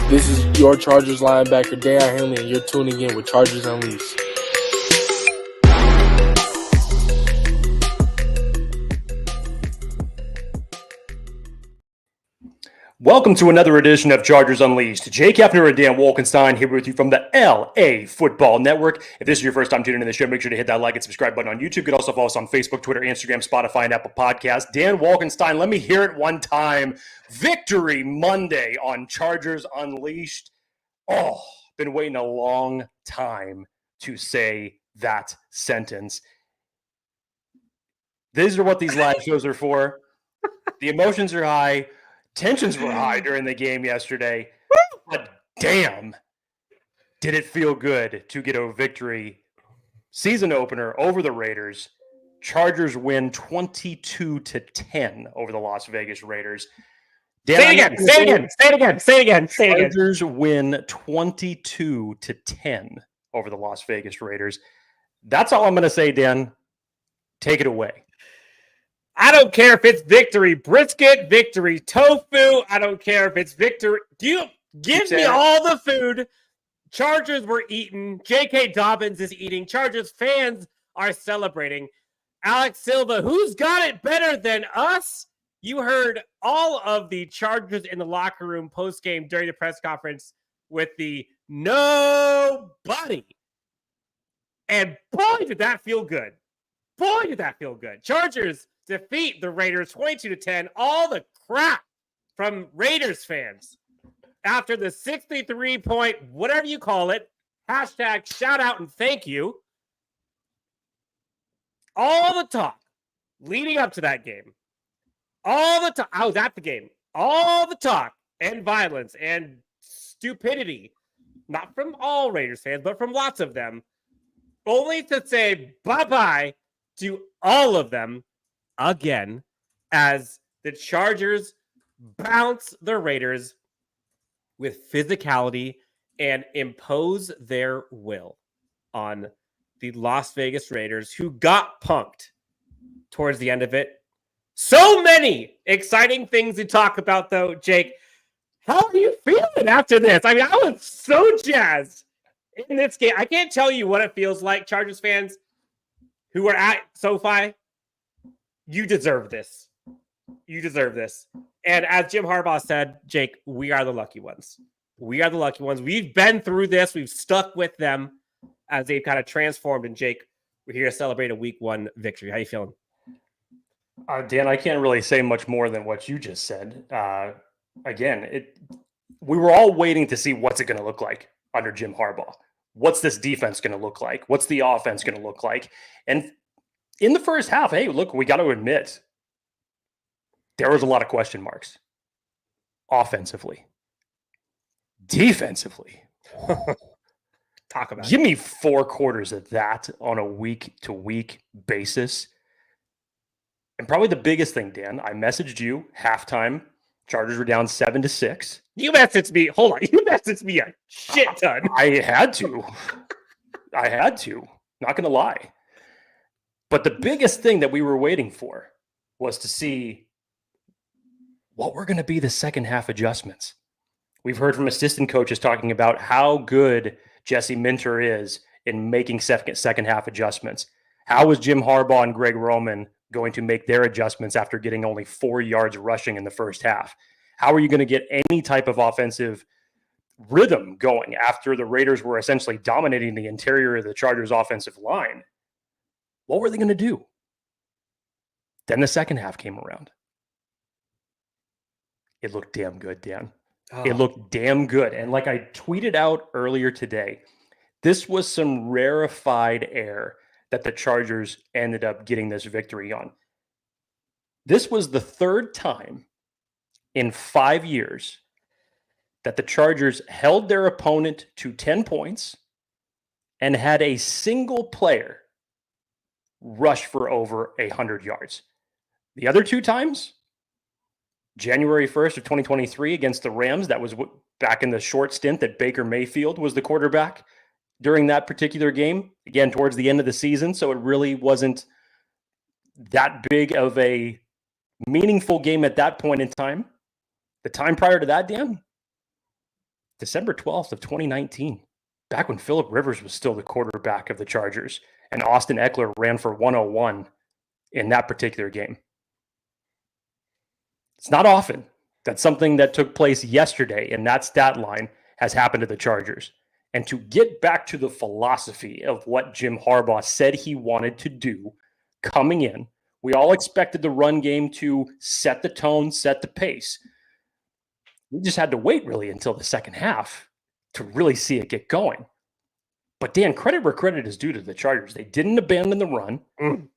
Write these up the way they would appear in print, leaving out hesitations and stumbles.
This is your Chargers linebacker, Deion Henley, and you're tuning in with Chargers Unleashed. Welcome to another edition of Chargers Unleashed. Jake Hefner and Dan Wolkenstein here with you from the LA Football Network. If this is your first time tuning in the show, make sure to hit that like and subscribe button on YouTube. You can also follow us on Facebook, Twitter, Instagram, Spotify, and Apple Podcasts. Dan Wolkenstein, let me hear it one time. Victory Monday on Chargers Unleashed. Oh, been waiting a long time to say that sentence. These are what these live shows are for. The emotions are high. Tensions were high during the game yesterday, but damn, did it feel good to get a victory. Season opener over the Raiders. Chargers win 22-10 over the Las Vegas Raiders. Say it again. Chargers win 22-10 over the Las Vegas Raiders. That's all I'm going to say, Dan. Take it away. I don't care if it's victory brisket, victory tofu. I don't care if it's victory. You give me all the food. Chargers were eating. J.K. Dobbins is eating. Chargers fans are celebrating. Alex Silva, who's got it better than us? You heard all of the Chargers in the locker room post-game during the press conference with the nobody. And boy, did that feel good. Chargers defeat the Raiders 22-10. All the crap from Raiders fans after the 63-point, whatever you call it, hashtag shout out and thank you. All the talk leading up to that game. All the talk. I was at the game. All the talk and violence and stupidity, not from all Raiders fans, but from lots of them, only to say bye-bye to all of them again, as the Chargers bounce the Raiders with physicality and impose their will on the Las Vegas Raiders, who got punked towards the end of it. So many exciting things to talk about, though, Jake. How are you feeling after this? I mean, I was so jazzed in this game. I can't tell you what it feels like, Chargers fans who are at SoFi. You deserve this. And as Jim Harbaugh said, Jake, we are the lucky ones. We've been through this. We've stuck with them as they've kind of transformed. And Jake, we're here to celebrate a week one victory. How you feeling? Dan, I can't really say much more than what you just said. We were all waiting to see what's it going to look like under Jim Harbaugh. What's this defense going to look like? What's the offense going to look like? And in the first half, hey, look, we got to admit, there was a lot of question marks. Offensively. Defensively. Talk about Give me 4 quarters of that on a week-to-week basis. And probably the biggest thing, Dan, I messaged you halftime. Chargers were down 7-6. You messaged me. Hold on. You messaged me a shit ton. I had to. Not going to lie. But the biggest thing that we were waiting for was to see what were going to be the second half adjustments. We've heard from assistant coaches talking about how good Jesse Minter is in making second half adjustments. How is Jim Harbaugh and Greg Roman going to make their adjustments after getting only 4 yards rushing in the first half? How are you going to get any type of offensive rhythm going after the Raiders were essentially dominating the interior of the Chargers offensive line? What were they going to do? Then the second half came around. It looked damn good, Dan. It looked damn good. And like I tweeted out earlier today, this was some rarefied air that the Chargers ended up getting this victory on. This was the third time in 5 years that the Chargers held their opponent to 10 points and had a single player rush for over 100 yards. The other 2 times, January 1st of 2023 against the Rams, that was back in the short stint that Baker Mayfield was the quarterback during that particular game, again, towards the end of the season. So it really wasn't that big of a meaningful game at that point in time. The time prior to that, Dan, December 12th of 2019, back when Phillip Rivers was still the quarterback of the Chargers, and Austin Eckler ran for 101 in that particular game. It's not often that something that took place yesterday in that stat line has happened to the Chargers. And to get back to the philosophy of what Jim Harbaugh said he wanted to do coming in, we all expected the run game to set the tone, set the pace. We just had to wait really until the second half to really see it get going. But Dan, credit where credit is due to the Chargers. They didn't abandon the run,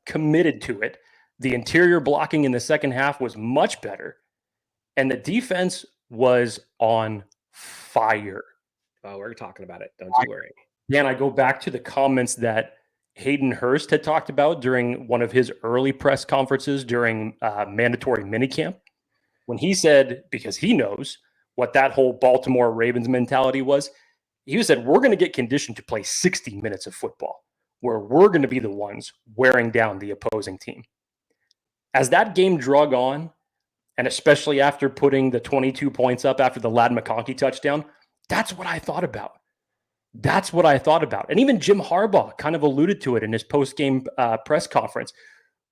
committed to it. The interior blocking in the second half was much better. And the defense was on fire. Oh, we're talking about it. Don't you worry. Dan, I go back to the comments that Hayden Hurst had talked about during one of his early press conferences during mandatory minicamp, when he said, because he knows what that whole Baltimore Ravens mentality was, he said, we're going to get conditioned to play 60 minutes of football, where we're going to be the ones wearing down the opposing team. As that game drug on, and especially after putting the 22 points up after the Ladd McConkey touchdown, that's what I thought about. That's what I thought about. And even Jim Harbaugh kind of alluded to it in his post-game press conference.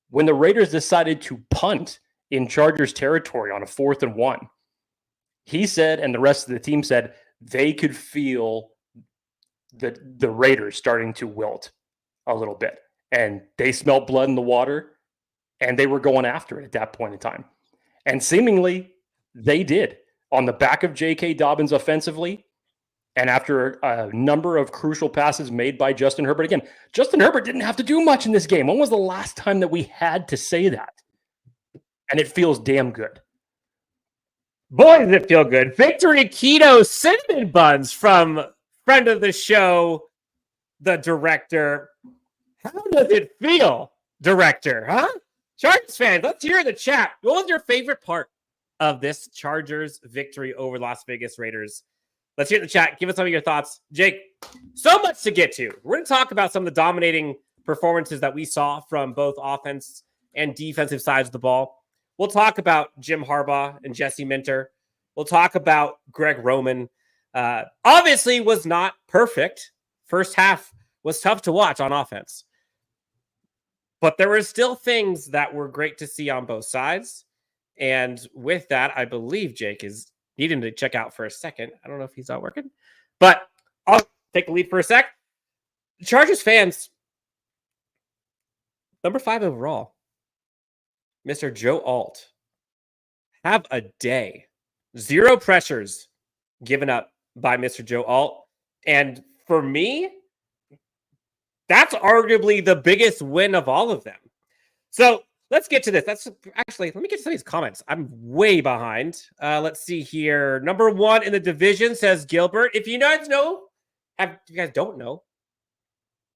When the Raiders decided to punt in Chargers territory on a 4th and 1, he said, and the rest of the team said, they could feel the Raiders starting to wilt a little bit. And they smelled blood in the water, and they were going after it at that point in time. And seemingly, they did. On the back of J.K. Dobbins offensively, and after a number of crucial passes made by Justin Herbert. Again, Justin Herbert didn't have to do much in this game. When was the last time that we had to say that? And it feels damn good. Boy, does it feel good. Victory Keto cinnamon buns from friend of the show, the director. How does it feel, director, huh? Chargers fans, let's hear in the chat. What was your favorite part of this Chargers victory over Las Vegas Raiders? Let's hear in the chat. Give us some of your thoughts. Jake, so much to get to. We're going to talk about some of the dominating performances that we saw from both offense and defensive sides of the ball. We'll talk about Jim Harbaugh and Jesse Minter. We'll talk about Greg Roman. Obviously was not perfect. First half was tough to watch on offense. But there were still things that were great to see on both sides. And with that, I believe Jake is needing to check out for a second. I don't know if he's not working, but I'll take the lead for a sec. Chargers fans, number 5 overall, Mr. Joe Alt, have a day. 0 pressures given up by Mr. Joe Alt. And for me, that's arguably the biggest win of all of them. So let's get to this. Let me get to some of these comments. I'm way behind. Let's see here. Number 1 in the division, says Gilbert. If you guys know, if you guys don't know,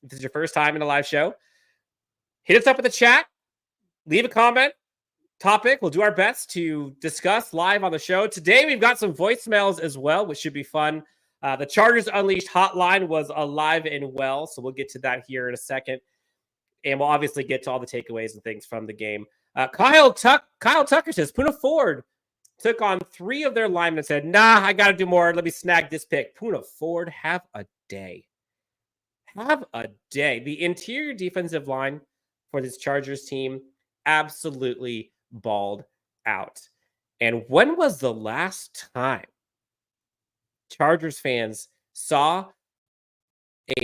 if this is your first time in a live show, hit us up in the chat. Leave a comment, topic. We'll do our best to discuss live on the show. Today, we've got some voicemails as well, which should be fun. The Chargers Unleashed hotline was alive and well, so we'll get to that here in a second. And we'll obviously get to all the takeaways and things from the game. Kyle Tucker says, Puna Ford took on 3 of their linemen and said, nah, I got to do more. Let me snag this pick. Puna Ford, have a day. Have a day. The interior defensive line for this Chargers team absolutely balled out. And when was the last time Chargers fans saw a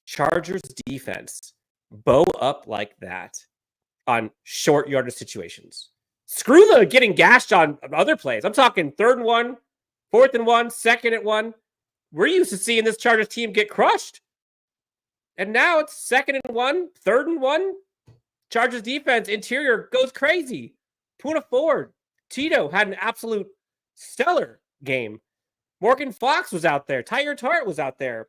Chargers defense bow up like that on short yardage situations? Screw the getting gashed on other plays. I'm talking 3rd and 1, 4th and 1, 2nd and 1. We're used to seeing this Chargers team get crushed. And now it's 2nd and 1, 3rd and 1. Chargers defense interior goes crazy. Puna Ford, Tito had an absolute stellar game. Morgan Fox was out there. Tyler Tart was out there.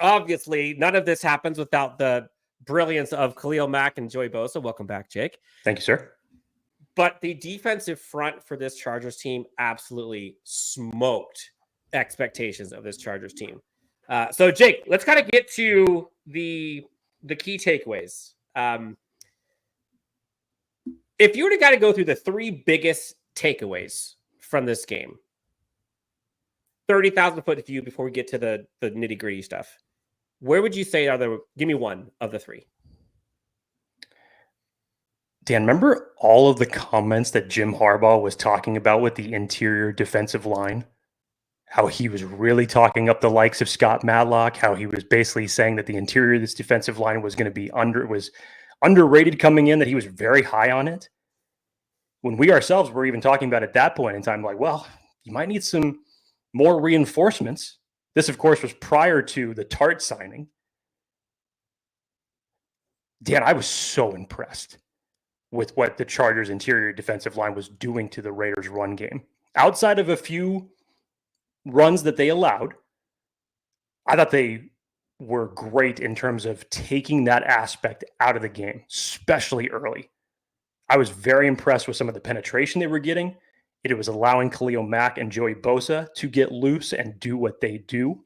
Obviously, none of this happens without the brilliance of Khalil Mack and Joey Bosa. Welcome back, Jake. Thank you, sir. But the defensive front for this Chargers team absolutely smoked expectations of this Chargers team. So, Jake, let's kind of get to the key takeaways. If you were to kind of go through the 3 biggest takeaways from this game. 30,000 foot view before we get to the nitty gritty stuff. Where would you say give me one of the three? Dan, remember all of the comments that Jim Harbaugh was talking about with the interior defensive line? How he was really talking up the likes of Scott Matlock, how he was basically saying that the interior of this defensive line was going to be underrated coming in, that he was very high on it. When we ourselves were even talking about at that point in time, like, well, you might need some more reinforcements. This, of course, was prior to the Tart signing. Dan, I was so impressed with what the Chargers' interior defensive line was doing to the Raiders' run game. Outside of a few runs that they allowed, I thought they were great in terms of taking that aspect out of the game, especially early. I was very impressed with some of the penetration they were getting. It was allowing Khalil Mack and Joey Bosa to get loose and do what they do.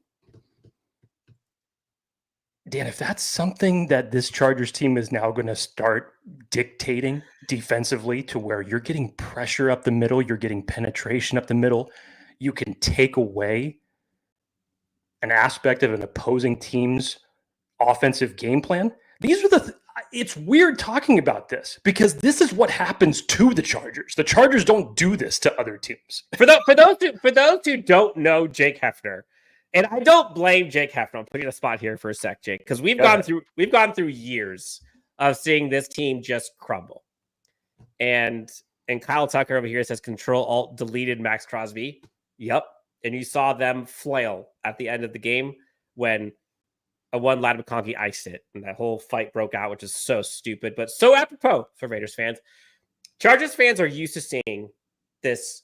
Dan, if that's something that this Chargers team is now going to start dictating defensively, to where you're getting pressure up the middle, you're getting penetration up the middle, you can take away an aspect of an opposing team's offensive game plan. These are it's weird talking about this, because this is what happens to the Chargers. The Chargers don't do this to other teams. For those who don't know Jake Hefner, and I don't blame Jake Hefner. I'm putting a spot here for a sec, Jake, because we've gone through years of seeing this team just crumble. And Kyle Tucker over here says Control-Alt-deleted Maxx Crosby. Yep. And you saw them flail at the end of the game when one Ladd McConkey iced it, and that whole fight broke out, which is so stupid, but so apropos for Raiders fans. Chargers fans are used to seeing this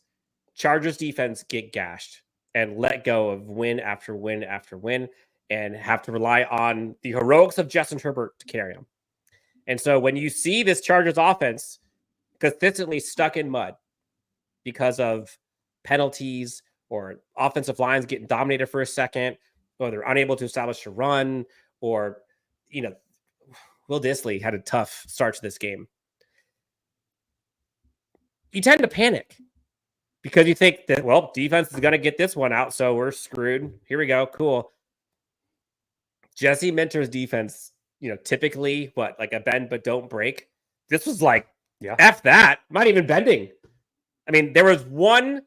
Chargers defense get gashed and let go of win after win after win, and have to rely on the heroics of Justin Herbert to carry them. And so when you see this Chargers offense consistently stuck in mud because of penalties or offensive lines getting dominated for a second, or they're unable to establish a run, or, Will Dissly had a tough start to this game. You tend to panic because you think that, well, defense is going to get this one out, so we're screwed. Here we go. Cool. Jesse Minter's defense, typically like a bend but don't break. This was like, F that. Not even bending. I mean, there was one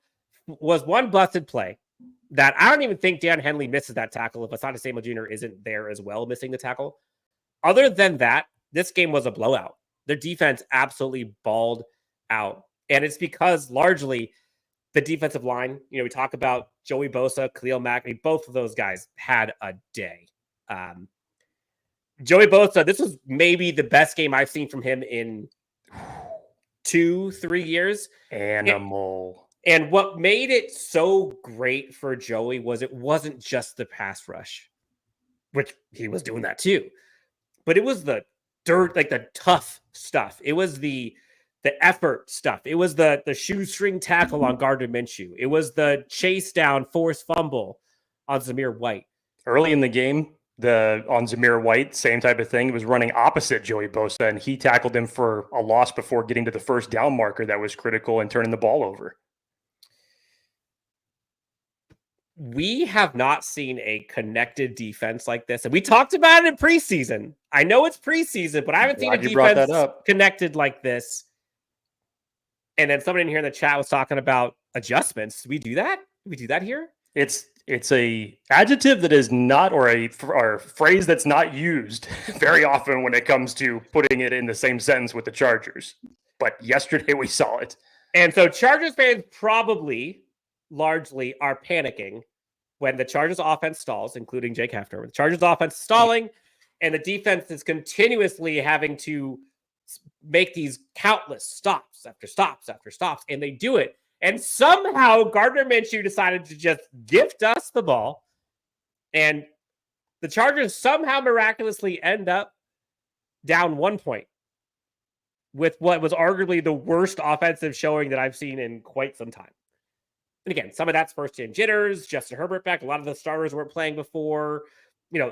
busted play that I don't even think Dan Henley misses that tackle if Asante Samuel Jr. isn't there as well, missing the tackle. Other than that, this game was a blowout. Their defense absolutely balled out. And it's because largely the defensive line, we talk about Joey Bosa, Khalil Mack, both of those guys had a day. Joey Bosa, this was maybe the best game I've seen from him in 2-3 years. Animal. And what made it so great for Joey was it wasn't just the pass rush, which he was doing that too, but it was the dirt, like the tough stuff. It was the effort stuff. It was the shoestring tackle on Gardner Minshew. It was the chase down, forced fumble on Zamir White. Early in the game, on Zamir White, same type of thing. It was running opposite Joey Bosa, and he tackled him for a loss before getting to the first down marker that was critical and turning the ball over. We have not seen a connected defense like this. And we talked about it in preseason. I know it's preseason, but I haven't seen a defense connected like this. And then somebody in here in the chat was talking about adjustments. Do we do that? Do we do that here? It's a adjective that is not, or a phrase that's not used very often when it comes to putting it in the same sentence with the Chargers. But yesterday we saw it. And so Chargers fans probably largely are panicking when the Chargers offense stalls, including Jake Hefner. The Chargers offense stalling, and the defense is continuously having to make these countless stops after stops after stops, and they do it. And somehow Gardner Minshew decided to just gift us the ball, and the Chargers somehow miraculously end up down 1 point with what was arguably the worst offensive showing that I've seen in quite some time. And again, some of that's first-gen jitters, Justin Herbert back. A lot of the starters weren't playing before.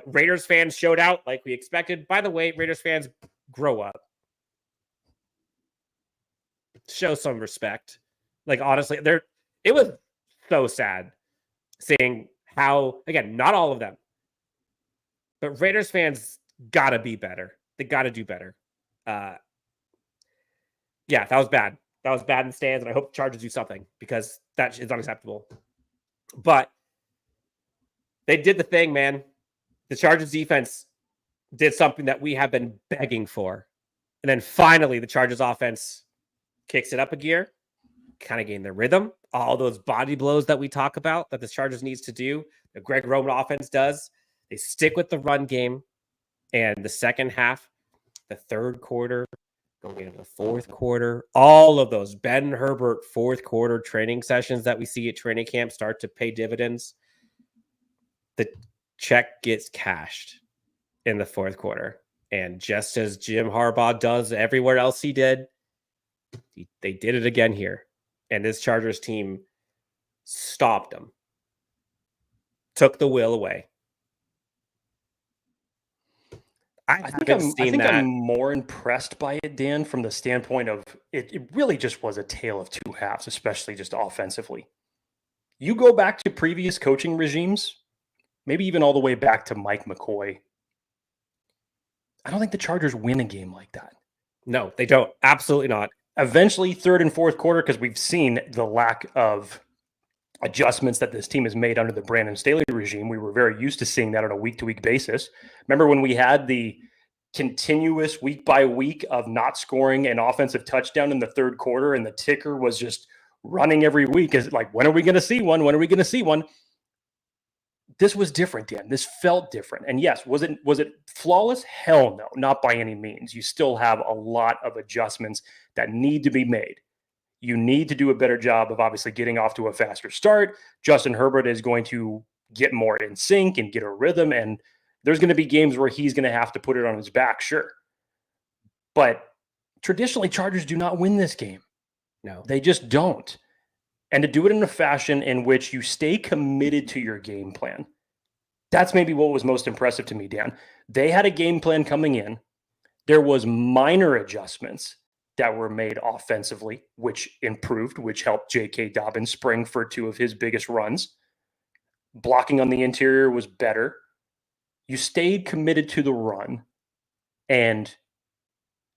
Raiders fans showed out like we expected. By the way, Raiders fans, grow up. Show some respect. Like, honestly, it was so sad seeing how, again, not all of them, but Raiders fans got to be better. They got to do better. Yeah, that was bad. That was bad in the stands, and I hope the Chargers do something because that is unacceptable. But they did the thing, man. The Chargers defense did something that we have been begging for. And then finally, the Chargers offense kicks it up a gear, kind of gain their rhythm. All those body blows that we talk about that the Chargers needs to do, the Greg Roman offense does. They stick with the run game. And the second half, the third quarter, going into the fourth quarter, all of those Ben Herbert fourth quarter training sessions that we see at training camp start to pay dividends. The check gets cashed in the fourth quarter. And just as Jim Harbaugh does everywhere else he did, they did it again here. And this Chargers team stopped them, took the will away. I think I'm more impressed by it, Dan, from the standpoint of it really just was a tale of two halves, especially just offensively. You go back to previous coaching regimes, maybe even all the way back to Mike McCoy. I don't think the Chargers win a game like that. No, they don't. Absolutely not. Eventually, third and fourth quarter, because we've seen the lack of adjustments that this team has made under the Brandon Staley regime. We were very used to seeing that on a week-to-week basis. Remember when we had the continuous week by week of not scoring an offensive touchdown in the third quarter, and the ticker was just running every week? Is like, when are we going to see one? When are we going to see one? This was different, Dan. This felt different. And yes, was it flawless? Hell no, not by any means. You still have a lot of adjustments that need to be made. You need to do a better job of obviously getting off to a faster start. Justin Herbert is going to get more in sync and get a rhythm. And there's going to be games where he's going to have to put it on his back, sure. But traditionally, Chargers do not win this game. No, they just don't. And to do it in a fashion in which you stay committed to your game plan. That's maybe what was most impressive to me, Dan. They had a game plan coming in. There was minor adjustments that were made offensively, which improved, which helped J.K. Dobbins spring for two of his biggest runs. Blocking on the interior was better. You stayed committed to the run, and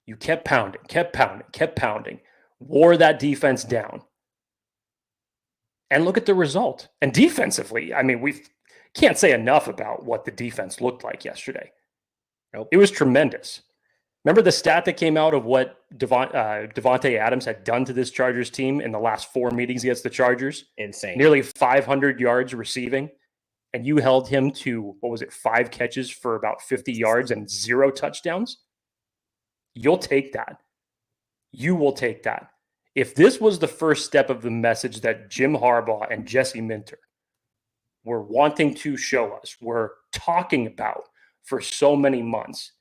you kept pounding, wore that defense down. And look at the result. And defensively, I mean, we can't say enough about what the defense looked like yesterday. Nope. It was tremendous. Remember the stat that came out of what Devontae Adams had done to this Chargers team in the last 4 meetings against the Chargers? Insane. Nearly 500 yards receiving. And you held him to, 5 catches for about 50 yards and 0 touchdowns? You'll take that. You will take that. If this was the first step of the message that Jim Harbaugh and Jesse Minter were wanting to show us, were talking about for so many months,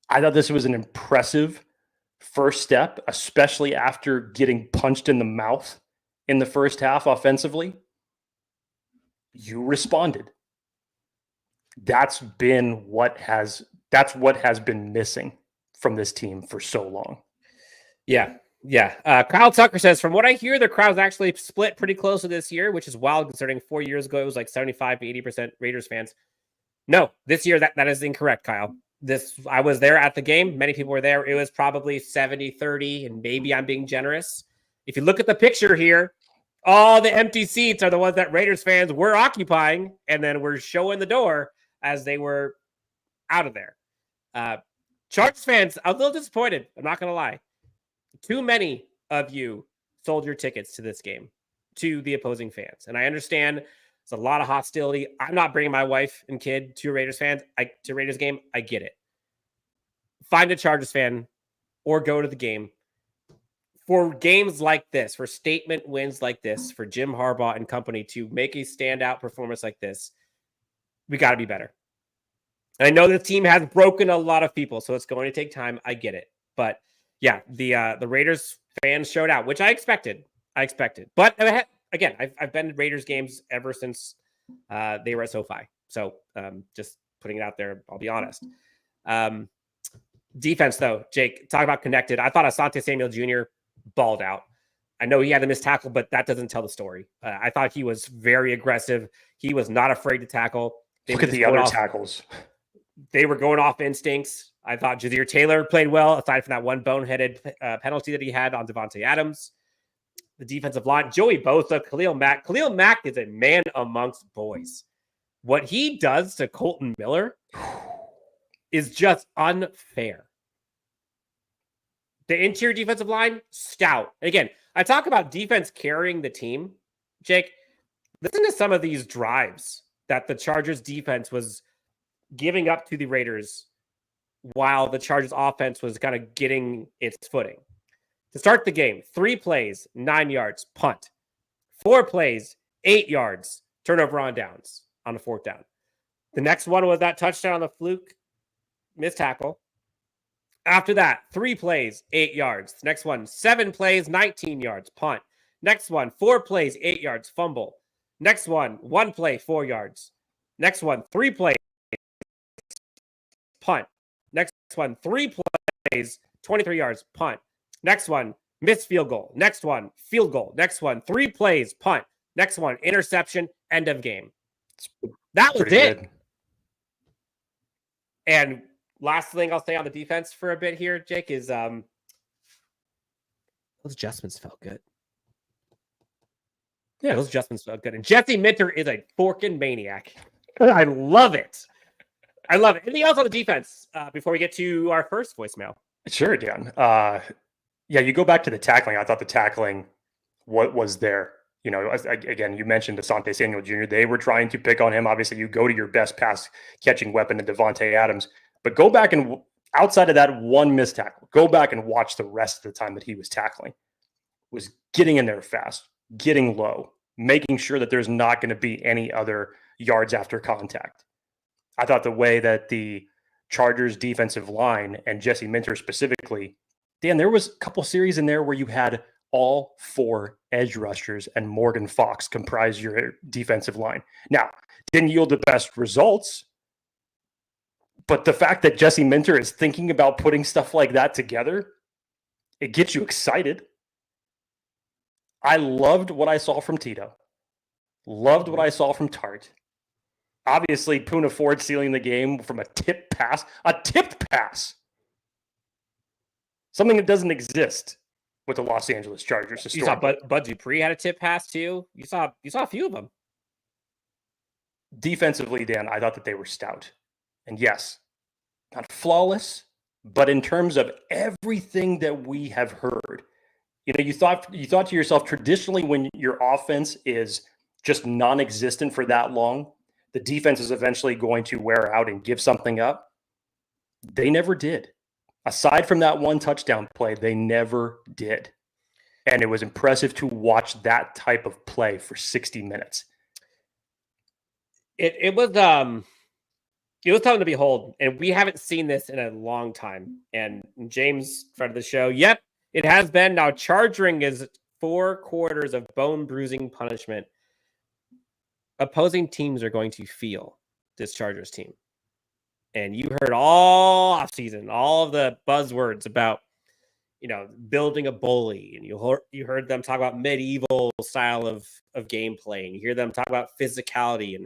I thought this was an impressive first step, especially after getting punched in the mouth in the first half offensively. You responded. That's what has been missing from this team for so long. Yeah. Kyle Tucker says, from what I hear, the crowd's actually split pretty closely this year, which is wild considering 4 years ago it was like 75 to 80% Raiders fans. No, this year that is incorrect, Kyle. I was there at the game. Many people were there. It was probably 70-30, and maybe I'm being generous. If you look at the picture here, all the empty seats are the ones that Raiders fans were occupying, and then were showing the door as they were out of there. Chargers fans, I was a little disappointed. I'm not going to lie. Too many of you sold your tickets to this game, to the opposing fans. And I understand there's a lot of hostility. I'm not bringing my wife and kid to a Raiders game. I get it. Find a Chargers fan or go to the game. For games like this, for statement wins like this, for Jim Harbaugh and company to make a standout performance like this, we got to be better. And I know the team has broken a lot of people, so it's going to take time. I get it. But yeah, the Raiders fans showed out, which I expected. But again, I've been to Raiders games ever since they were at SoFi. So just putting it out there, I'll be honest. Defense, though, Jake, talk about connected. I thought Asante Samuel Jr. balled out. I know he had a missed tackle, but that doesn't tell the story. I thought he was very aggressive. He was not afraid to tackle. Look at the other tackles. They were going off instincts. I thought Jazir Taylor played well, aside from that one boneheaded penalty that he had on Devontae Adams. The defensive line, Joey Bosa, Khalil Mack. Khalil Mack is a man amongst boys. What he does to Colton Miller is just unfair. The interior defensive line, stout. And again, I talk about defense carrying the team. Jake, listen to some of these drives that the Chargers defense was giving up to the Raiders while the Chargers offense was kind of getting its footing. To start the game, 3 plays, 9 yards, punt. 4 plays, 8 yards, turnover on downs on a 4th down. The next one was that touchdown on the fluke, missed tackle. After that, 3 plays, 8 yards. Next one, 7 plays, 19 yards, punt. Next one, 4 plays, 8 yards, fumble. Next one, 1 play, 4 yards. Next one, 3 plays, punt. Next one, 3 plays, 23 yards, punt. Next one, missed field goal. Next one, field goal. Next one, 3 plays, punt. Next one, interception, end of game. That was it. Good. And last thing I'll say on the defense for a bit here, Jake, is those adjustments felt good. Yeah, those adjustments felt good. And Jesse Minter is a forking maniac. I love it. I love it. Anything else on the defense before we get to our first voicemail? Sure, Dan. Yeah, you go back to the tackling. I thought the tackling was there. You know, again, you mentioned Asante Samuel Jr. They were trying to pick on him. Obviously, you go to your best pass catching weapon in Devontae Adams. But go back and outside of that one missed tackle, go back and watch the rest of the time that he was tackling. Was getting in there fast, getting low, making sure that there's not going to be any other yards after contact. I thought the way that the Chargers defensive line and Jesse Minter specifically, Dan, there was a couple series in there where you had all 4 edge rushers and Morgan Fox comprise your defensive line. Now, didn't yield the best results, but the fact that Jesse Minter is thinking about putting stuff like that together, it gets you excited. I loved what I saw from Tito. Loved what I saw from Tart. Obviously, Poona Ford sealing the game from a tipped pass. A tipped pass! Something that doesn't exist with the Los Angeles Chargers. You saw Bud Dupree had a tip pass too. You saw a few of them. Defensively, Dan, I thought that they were stout. And yes, not flawless, but in terms of everything that we have heard, you know, you thought to yourself, traditionally when your offense is just non-existent for that long, the defense is eventually going to wear out and give something up. They never did. Aside from that one touchdown play, they never did. And it was impressive to watch that type of play for 60 minutes. It was something to behold, and we haven't seen this in a long time. And James, friend of the show, yep, it has been. Now, charging is 4 quarters of bone bruising punishment. Opposing teams are going to feel this Chargers team. And you heard all offseason, all of the buzzwords about, you know, building a bully. And you heard them talk about medieval style of gameplay. And you hear them talk about physicality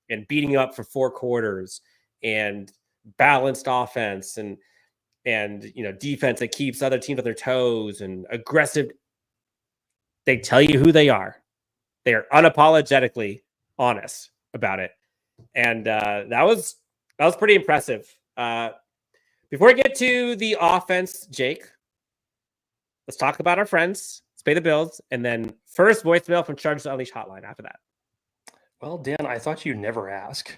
and beating up for 4 quarters and balanced offense and you know, defense that keeps other teams on their toes and aggressive. They tell you who they are. They are unapologetically honest about it. And that was pretty impressive. Before we get to the offense, Jake, let's talk about our friends. Let's pay the bills. And then first voicemail from Chargers Unleashed hotline after that. Well, Dan, I thought you'd never ask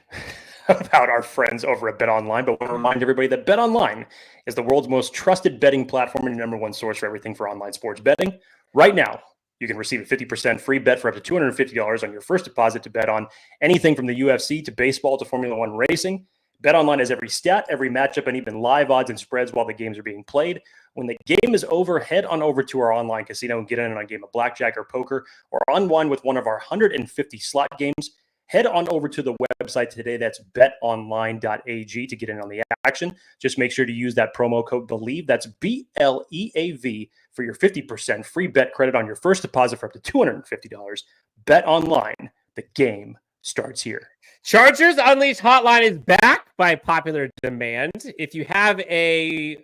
about our friends over at BetOnline, but I want to remind everybody that BetOnline is the world's most trusted betting platform and #1 source for everything for online sports betting. Right now, you can receive a 50% free bet for up to $250 on your first deposit to bet on anything from the UFC to baseball to Formula One racing. BetOnline has every stat, every matchup, and even live odds and spreads while the games are being played. When the game is over, head on over to our online casino and get in on a game of blackjack or poker or unwind with one of our 150 slot games. Head on over to the website today. That's betonline.ag to get in on the action. Just make sure to use that promo code BELIEVE. That's BLEAV for your 50% free bet credit on your first deposit for up to $250. Bet online. The game starts here. Chargers Unleashed Hotline is back by popular demand. If you have a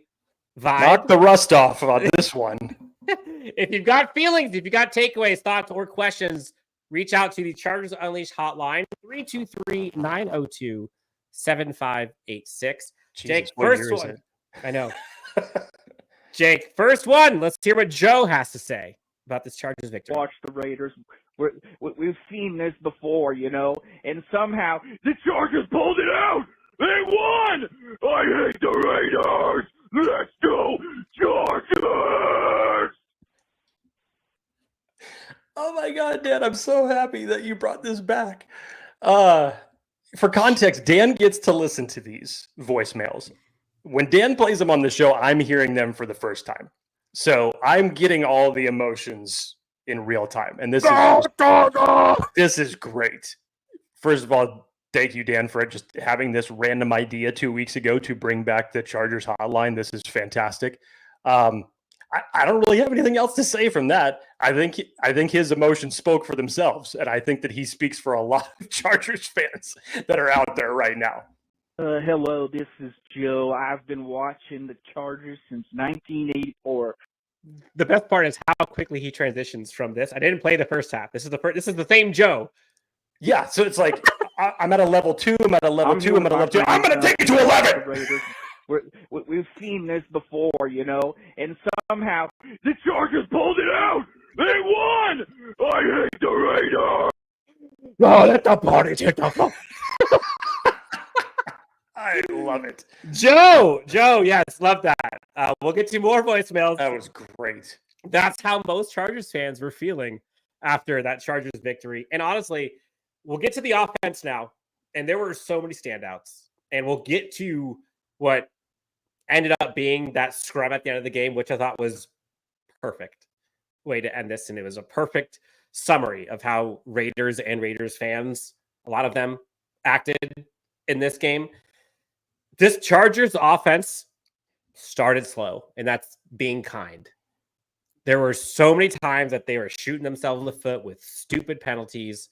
vibe, knock the rust off on this one. If you've got feelings, if you got takeaways, thoughts, or questions, reach out to the Chargers Unleashed hotline, 323-902-7586. Jake, first one. I know. Jake, first one. Let's hear what Joe has to say about this Chargers victory. Watch the Raiders. We've seen this before, and somehow the Chargers pulled it out. They won. I hate the Raiders. Let's go, Chargers. Oh my God, Dan, I'm so happy that you brought this back. For context, Dan gets to listen to these voicemails. When Dan plays them on the show, I'm hearing them for the first time. So I'm getting all the emotions in real time. And this is great. First of all, thank you, Dan, for just having this random idea 2 weeks ago to bring back the Chargers hotline. This is fantastic. I don't really have anything else to say from that. I think his emotions spoke for themselves, and I think that he speaks for a lot of Chargers fans that are out there right now. Hello, this is Joe. I've been watching the Chargers since 1984. The best part is how quickly he transitions from this. I didn't play the first half. This is the same Joe. Yeah, so it's like I'm at a level 2. I'm at a level 2. I'm at a level 2. I'm going to take it to 11. We've seen this before, and somehow the Chargers pulled it out. They won. I hate the Raiders. Oh, let the party take the phone. I love it. Joe, yes, love that. We'll get to more voicemails. That was great. That's how most Chargers fans were feeling after that Chargers victory. And honestly, we'll get to the offense now. And there were so many standouts. And we'll get to what ended up being that scrum at the end of the game, which I thought was perfect way to end this. And it was a perfect summary of how Raiders and Raiders fans, a lot of them, acted in this game. This Chargers offense started slow, and that's being kind. There were so many times that they were shooting themselves in the foot with stupid penalties,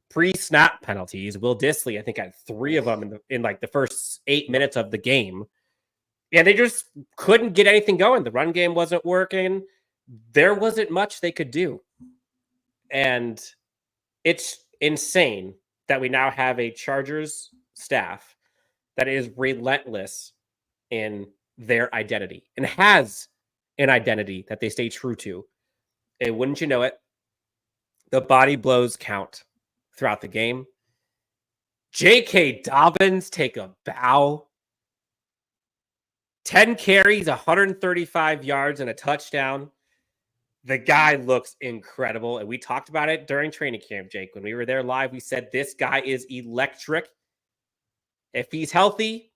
pre-snap penalties. Will Dissly, I think, had 3 of them in the first 8 minutes of the game. And they just couldn't get anything going. The run game wasn't working. There wasn't much they could do. And it's insane that we now have a Chargers staff that is relentless in their identity and has an identity that they stay true to. And wouldn't you know it, the body blows count throughout the game. J.K. Dobbins take a bow. 10 carries, 135 yards, and a touchdown. The guy looks incredible. And we talked about it during training camp, Jake. When we were there live, we said this guy is electric. If he's healthy,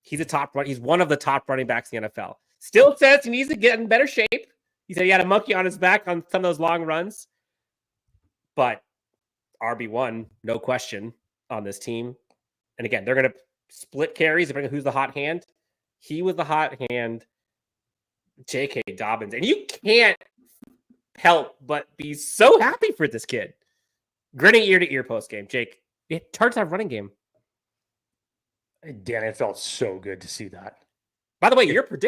he's one of the top running backs in the NFL. Still says he needs to get in better shape. He said he had a monkey on his back on some of those long runs. But RB1, no question, on this team. And again, they're going to split carries depending on who's the hot hand. He was the hot hand, J.K. Dobbins. And you can't help but be so happy for this kid. Grinning ear to ear post game. Jake, Chargers have running game. Dan, it felt so good to see that. By the way, your bold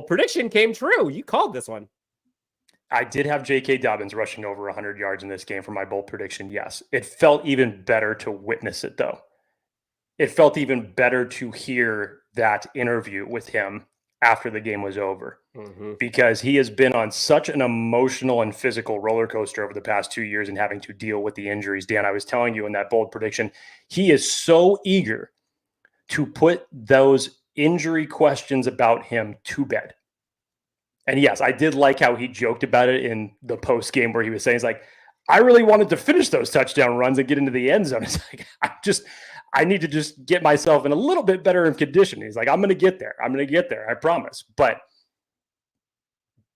prediction came true. You called this one. I did have J.K. Dobbins rushing over 100 yards in this game for my bold prediction, yes. It felt even better to witness it, though. It felt even better to hear that interview with him after the game was over, because he has been on such an emotional and physical roller coaster over the past 2 years and having to deal with the injuries. Dan, I was telling you in that bold prediction, he is so eager to put those injury questions about him to bed. And yes, I did like how he joked about it in the post game where he was saying, he's like, I really wanted to finish those touchdown runs and get into the end zone. It's like, I need to just get myself in a little bit better in condition. He's like, I'm going to get there. I promise. But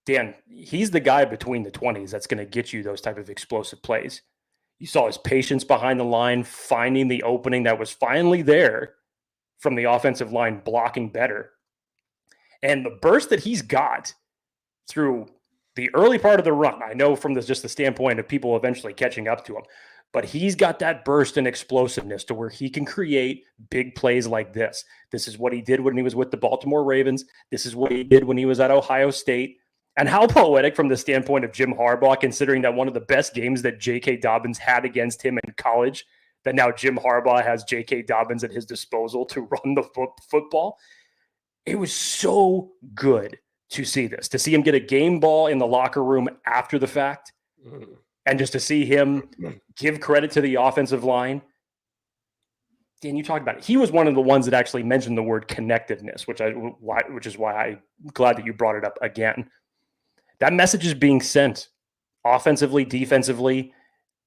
Dan, he's the guy between the 20s that's going to get you those type of explosive plays. You saw his patience behind the line, finding the opening that was finally there from the offensive line, blocking better. And the burst that he's got through the early part of the run, I know from just the standpoint of people eventually catching up to him, but he's got that burst and explosiveness to where he can create big plays like this. This is what he did when he was with the Baltimore Ravens. This is what he did when he was at Ohio State. And how poetic from the standpoint of Jim Harbaugh, considering that one of the best games that J.K. Dobbins had against him in college, that now Jim Harbaugh has J.K. Dobbins at his disposal to run the football. It was so good to see this, to see him get a game ball in the locker room after the fact, and just to see him give credit to the offensive line. Dan, you talked about it. He was one of the ones that actually mentioned the word connectiveness, which is why I'm glad that you brought it up again. That message is being sent offensively, defensively,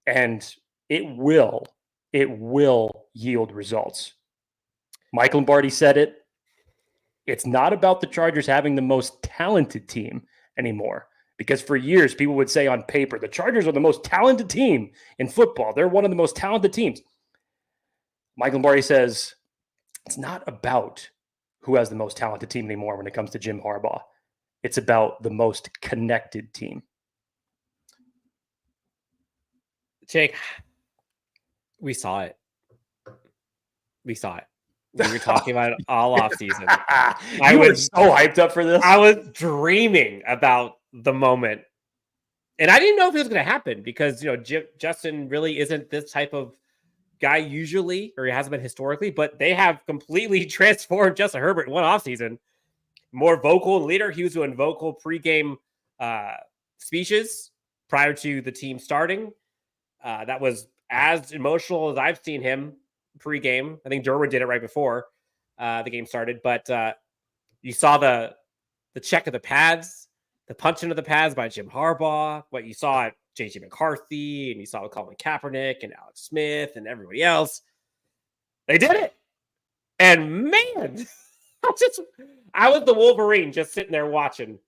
and it will yield results. Mike Lombardi said it. It's not about the Chargers having the most talented team anymore, because for years people would say on paper, the Chargers are the most talented team in football. They're one of the most talented teams. Mike Lombardi says it's not about who has the most talented team anymore when it comes to Jim Harbaugh. It's about the most connected team. Jake, we saw it. We were talking about it all offseason. I was so hyped up for this. I was dreaming about the moment. And I didn't know if it was going to happen because, Justin really isn't this type of guy usually, or he hasn't been historically, but they have completely transformed Justin Herbert in one offseason. More vocal leader. He was doing vocal pregame speeches prior to the team starting. That was as emotional as I've seen him pregame. I think Derwin did it right before the game started, but you saw the check of the pads, the punch into the pads by Jim Harbaugh, what you saw at J.J. McCarthy, and you saw Colin Kaepernick and Alex Smith and everybody else. They did it. And man, I was the Wolverine just sitting there watching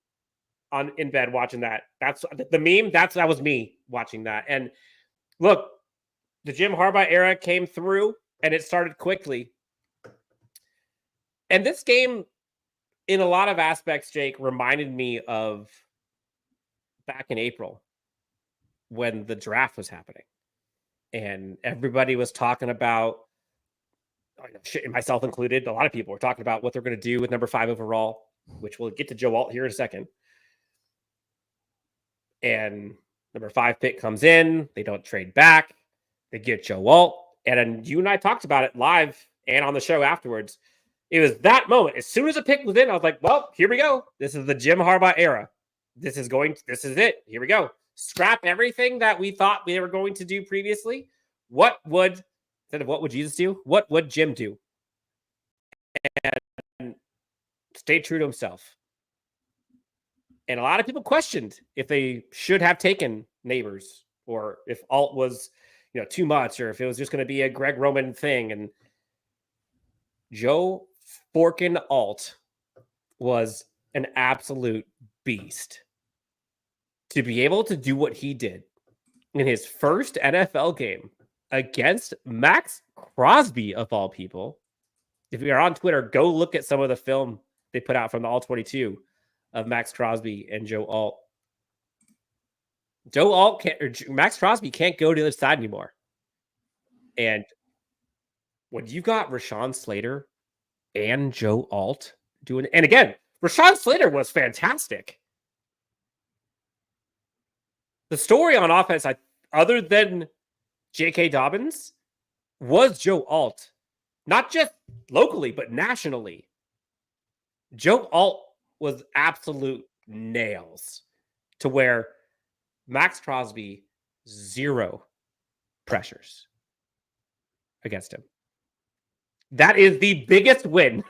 in bed watching that. That's the meme. That was me watching that. And look, the Jim Harbaugh era came through and it started quickly. And this game, in a lot of aspects, Jake, reminded me of back in April when the draft was happening. And everybody was talking about, myself included, a lot of people were talking about what they're going to do with number 5 overall, which we'll get to Joe Alt here in a second. And number 5 pick comes in. They don't trade back. They get Joe Alt. And then you and I talked about it live and on the show afterwards. It was that moment. As soon as a pick was in, I was like, well, here we go. This is the Jim Harbaugh era. This is it. Here we go. Scrap everything that we thought we were going to do previously. Instead of what would Jesus do? What would Jim do? And stay true to himself. And a lot of people questioned if they should have taken Neighbors or if Alt was, too much, or if it was just going to be a Greg Roman thing. And Joe Forkin Alt was an absolute beast. To be able to do what he did in his first NFL game against Maxx Crosby, of all people. If you are on Twitter, go look at some of the film they put out from the All-22 of Maxx Crosby and Joe Alt. Maxx Crosby can't go to the other side anymore. And when you got Rashawn Slater and Joe Alt doing it, and again, Rashawn Slater was fantastic. The story on offense, other than J.K. Dobbins, was Joe Alt. Not just locally, but nationally. Joe Alt was absolute nails to where Maxx Crosby, 0 pressures against him. That is the biggest win.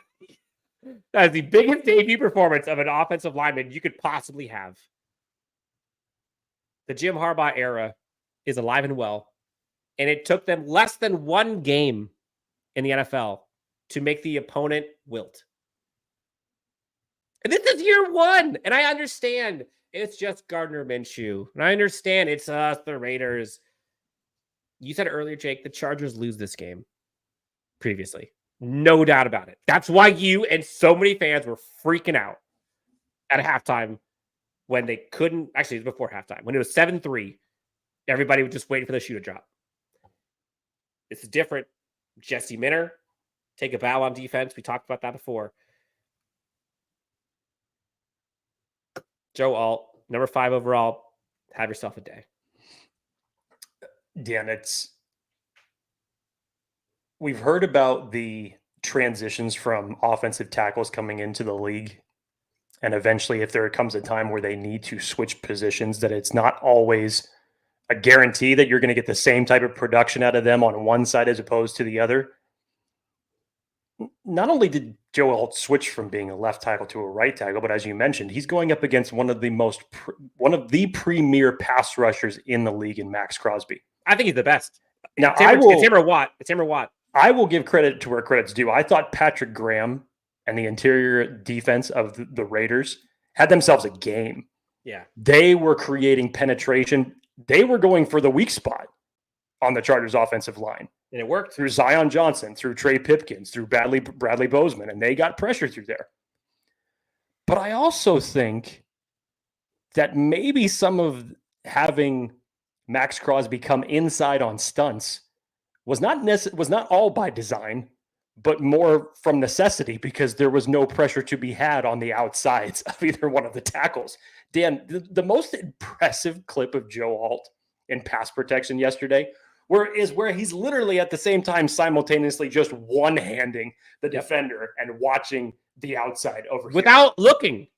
That is the biggest debut performance of an offensive lineman you could possibly have. The Jim Harbaugh era is alive and well, and it took them less than 1 game in the NFL to make the opponent wilt. And this is year 1, and I understand it's just Gardner Minshew, and I understand it's us, the Raiders. You said earlier, Jake, the Chargers lose this game previously. No doubt about it. That's why you and so many fans were freaking out at halftime when they couldn't. Actually, it was before halftime. When it was 7-3, everybody was just waiting for the shoe to drop. It's different. Jesse Minter, take a bow on defense. We talked about that before. Joe Alt, number 5 overall. Have yourself a day. Dan, we've heard about the transitions from offensive tackles coming into the league. And eventually, if there comes a time where they need to switch positions, that it's not always a guarantee that you're going to get the same type of production out of them on one side as opposed to the other. Not only did Joe Alt switch from being a left tackle to a right tackle, but as you mentioned, he's going up against one of the premier pass rushers in the league in Maxx Crosby. I think he's the best. Now, it's him or Watt. It's him or Watt. I will give credit to where credit's due. I thought Patrick Graham and the interior defense of the Raiders had themselves a game. Yeah. They were creating penetration. They were going for the weak spot on the Chargers offensive line. And it worked. Through Zion Johnson, through Trey Pipkins, through Bradley Bozeman, and they got pressure through there. But I also think that maybe some of having Maxx Crosby come inside on stunts was not all by design, but more from necessity, because there was no pressure to be had on the outsides of either one of the tackles. Dan, the most impressive clip of Joe Alt in pass protection yesterday where he's literally at the same time simultaneously just one-handing the defender and watching the outside over without looking.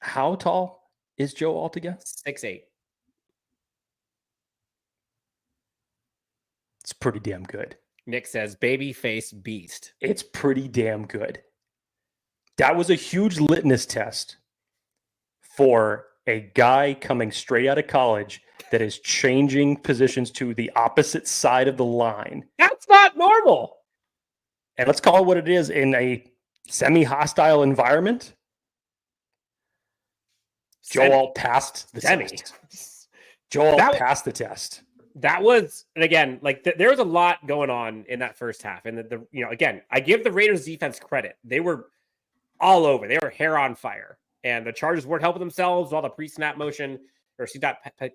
How tall is Joe Alt again? 6'8". It's pretty damn good. Nick says, babyface beast. It's pretty damn good. That was a huge litmus test for a guy coming straight out of college that is changing positions to the opposite side of the line. That's not normal. And let's call it what it is in a semi-hostile environment. Joe Alt passed the test. Joe Alt passed the test. That was, and again, like there was a lot going on in that first half. And again, I give the Raiders defense credit. They were all over. They were hair on fire. And the Chargers weren't helping themselves with all the pre-snap motion, or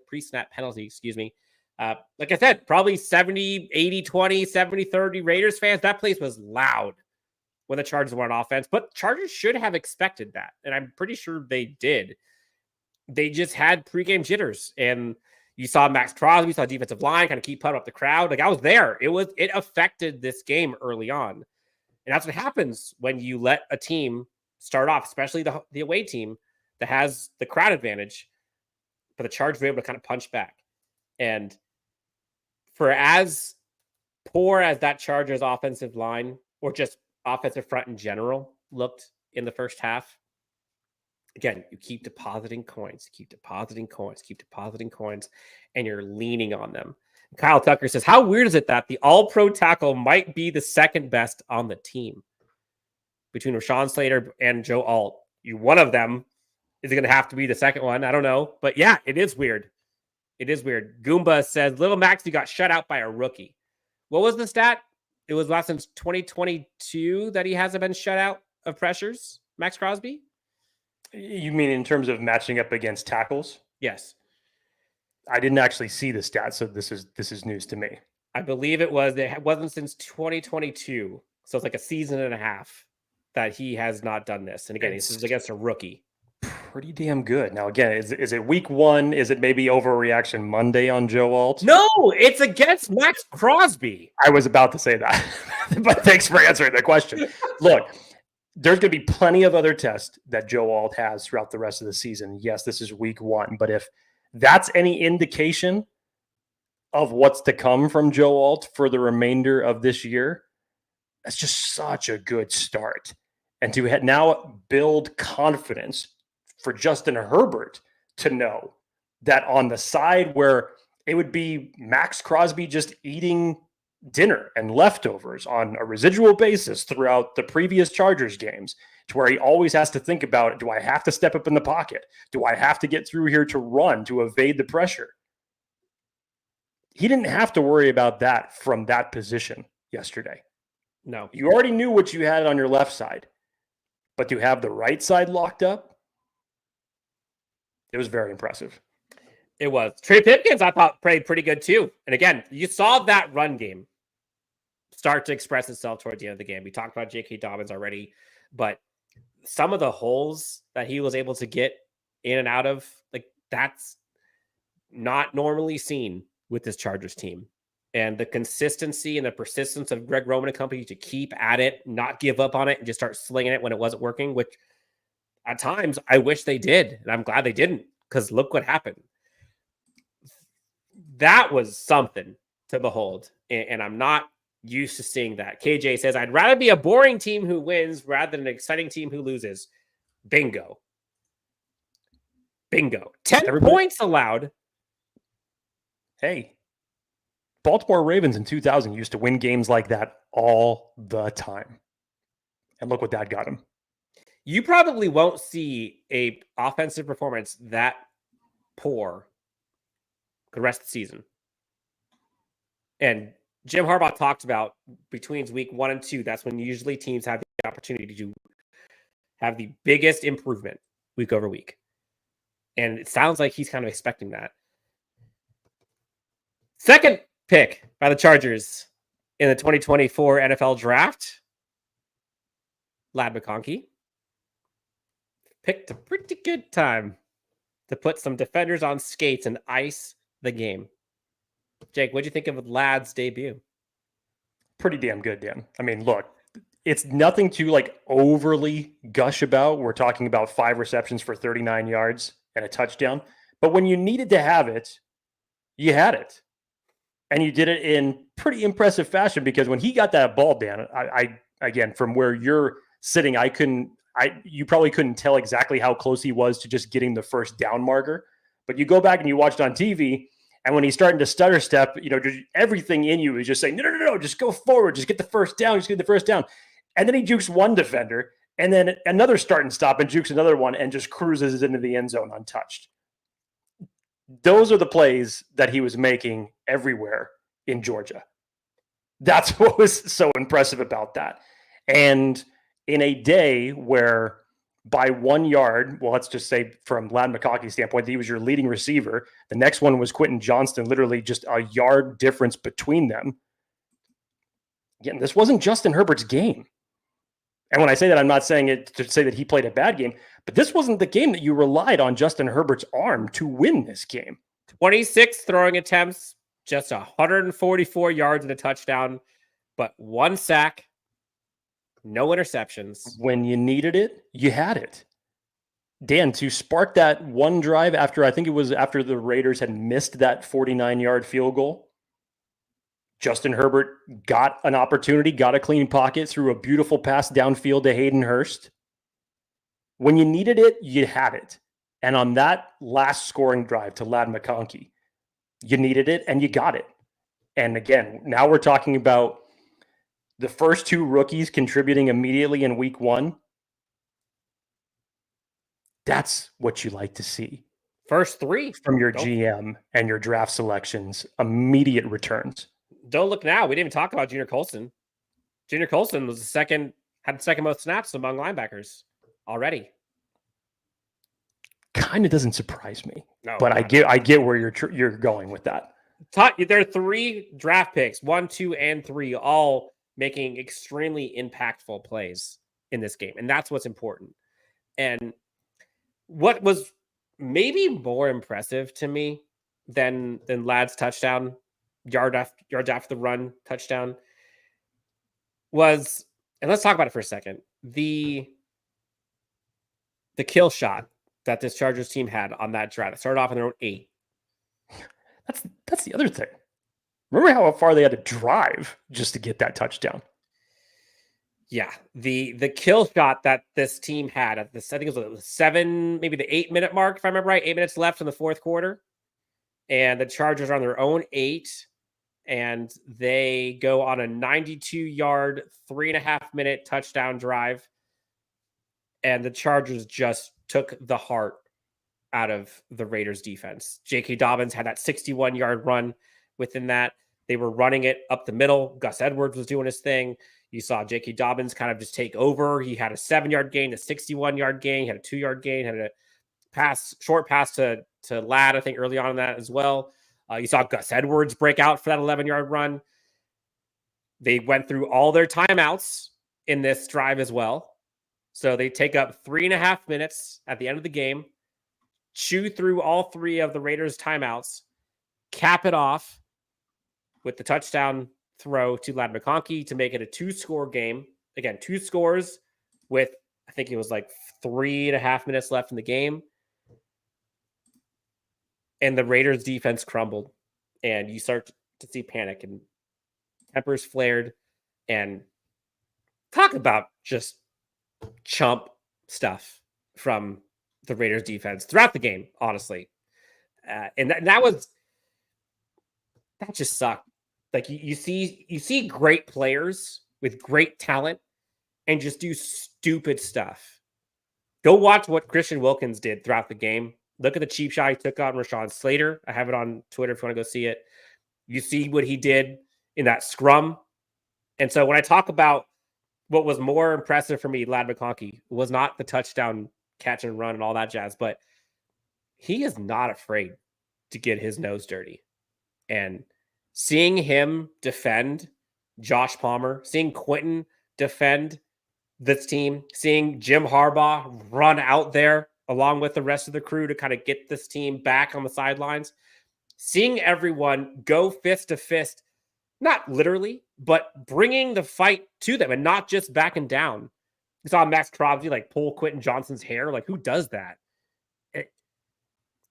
pre-snap penalty, excuse me. Like I said, probably 70, 80, 20, 70, 30 Raiders fans. That place was loud when the Chargers were on offense. But Chargers should have expected that. And I'm pretty sure they did. They just had pregame jitters. And you saw Maxx Crosby, saw defensive line kind of keep putting up the crowd. Like I was there. It affected this game early on. And that's what happens when you let a team start off, especially the away team that has the crowd advantage. But the Chargers were able to kind of punch back. And for as poor as that Chargers offensive line, or just offensive front in general, looked in the first half, again, you keep depositing coins, and you're leaning on them. Kyle Tucker says, how weird is it that the all-pro tackle might be the second best on the team? Between Rashawn Slater and Joe Alt, one of them is going to have to be the second one. I don't know. But yeah, it is weird. It is weird. Goomba says, Little Maxie got shut out by a rookie. What was the stat? It was last since 2022 that he hasn't been shut out of pressures, Maxx Crosby? You mean in terms of matching up against tackles? Yes. I didn't actually see the stat, so this is news to me. I believe it wasn't since 2022. So it's like a season and a half that he has not done this. And again, this is against a rookie. Pretty damn good. Now, again, is it week one? Is it maybe overreaction Monday on Joe Alt? No, it's against Maxx Crosby. I was about to say that, but thanks for answering the question. Look, there's going to be plenty of other tests that Joe Alt has throughout the rest of the season. Yes, this is week one, but if that's any indication of what's to come from Joe Alt for the remainder of this year, that's just such a good start. And to now build confidence for Justin Herbert to know that on the side where it would be Maxx Crosby just eating dinner and leftovers on a residual basis throughout the previous Chargers games, to where he always has to think about, do I have to step up in the pocket? Do I have to get through here to run, to evade the pressure? He didn't have to worry about that from that position yesterday. No. You already knew what you had on your left side, but to have the right side locked up, it was very impressive. It was. Trey Pipkins, I thought, played pretty good too. And again, you saw that run game start to express itself toward the end of the game. We talked about J.K. Dobbins already, but some of the holes that he was able to get in and out of, like, that's not normally seen with this Chargers team. And the consistency and the persistence of Greg Roman and company to keep at it, not give up on it, and just start slinging it when it wasn't working, which at times I wish they did. And I'm glad they didn't, because look what happened. That was something to behold. And I'm not used to seeing that. KJ says, I'd rather be a boring team who wins rather than an exciting team who loses. Bingo. 10 points allowed. Hey, Baltimore Ravens in 2000 used to win games like that all the time. And look what that got him. You probably won't see a offensive performance that poor the rest of the season. And Jim Harbaugh talked about between week 1 and 2, that's when usually teams have the opportunity to have the biggest improvement week over week. And it sounds like he's kind of expecting that. Second pick by the Chargers in the 2024 NFL Draft, Ladd McConkey. Picked a pretty good time to put some defenders on skates and ice the game. Jake, what'd you think of Ladd's debut? Pretty damn good, Dan. I mean, look, it's nothing to like overly gush about. We're talking about 5 receptions for 39 yards and a touchdown. But when you needed to have it, you had it. And you did it in pretty impressive fashion, because when he got that ball, Dan, I again, from where you're sitting, you probably couldn't tell exactly how close he was to just getting the first down marker. But you go back and you watched on TV, and when he's starting to stutter step, just everything in you is just saying, no, just go forward, just get the first down, And then he jukes one defender, and then another start and stop and jukes another one and just cruises into the end zone untouched. Those are the plays that he was making everywhere in Georgia. That's what was so impressive about that. And in a day where by 1 yard, well, let's just say from Ladd McConkey's standpoint, he was your leading receiver. The next one was Quentin Johnston, literally just a yard difference between them. Again, this wasn't Justin Herbert's game. And when I say that, I'm not saying it to say that he played a bad game, but this wasn't the game that you relied on Justin Herbert's arm to win this game. 26 throwing attempts, just 144 yards and a touchdown, but 1 sack, no interceptions. When you needed it, you had it. Dan, to spark that one drive after the Raiders had missed that 49-yard field goal, Justin Herbert got an opportunity, got a clean pocket, threw a beautiful pass downfield to Hayden Hurst. When you needed it, you had it. And on that last scoring drive to Ladd McConkey, you needed it and you got it. And again, now we're talking about the first 2 rookies contributing immediately in week 1. That's what you like to see. First 3 from your GM and your draft selections, immediate returns. Don't look now. We didn't even talk about Junior Colson. Junior Colson was had the second most snaps among linebackers already. Kind of doesn't surprise me, No, but I get where you're going with that. There are 3 draft picks, 1, 2, and 3, all making extremely impactful plays in this game, and that's what's important. And what was maybe more impressive to me than Ladd's touchdown, yards after the run touchdown, was, and let's talk about it for a second, the kill shot that this Chargers team had on that drive. It started off on their own 8. That's the other thing. Remember how far they had to drive just to get that touchdown? Yeah, the kill shot that this team had at this, I think it was 7, maybe the 8-minute mark, if I remember right. 8 minutes left in the fourth quarter, and the Chargers are on their own 8, and they go on a 92-yard, 3.5-minute touchdown drive, and the Chargers just took the heart out of the Raiders defense. J.K. Dobbins had that 61-yard run within that. They were running it up the middle. Gus Edwards was doing his thing. You saw J.K. Dobbins kind of just take over. He had a 7-yard gain, a 61-yard gain, had a 2-yard gain, had a short pass to Ladd, I think, early on in that as well. You saw Gus Edwards break out for that 11-yard run. They went through all their timeouts in this drive as well. So they take up 3.5 minutes at the end of the game, chew through all 3 of the Raiders' timeouts, cap it off with the touchdown throw to Ladd McConkey to make it a 2-score game. Again, 2 scores with, I think it was like 3.5 minutes left in the game. And the Raiders defense crumbled, and you start to see panic, and tempers flared, and talk about just chump stuff from the Raiders defense throughout the game, honestly. And that just sucked. Like you see great players with great talent and just do stupid stuff. Go watch what Christian Wilkins did throughout the game. Look at the cheap shot he took on Rashawn Slater. I have it on Twitter if you want to go see it. You see what he did in that scrum. And so when I talk about what was more impressive for me, Ladd McConkey, was not the touchdown catch and run and all that jazz, but he is not afraid to get his nose dirty. And seeing him defend Josh Palmer, seeing Quentin defend this team, seeing Jim Harbaugh run out there along with the rest of the crew to kind of get this team back on the sidelines, seeing everyone go fist to fist, not literally, but bringing the fight to them and not just backing down. You saw Maxx Crosby like pull Quentin Johnston's hair. Like, who does that?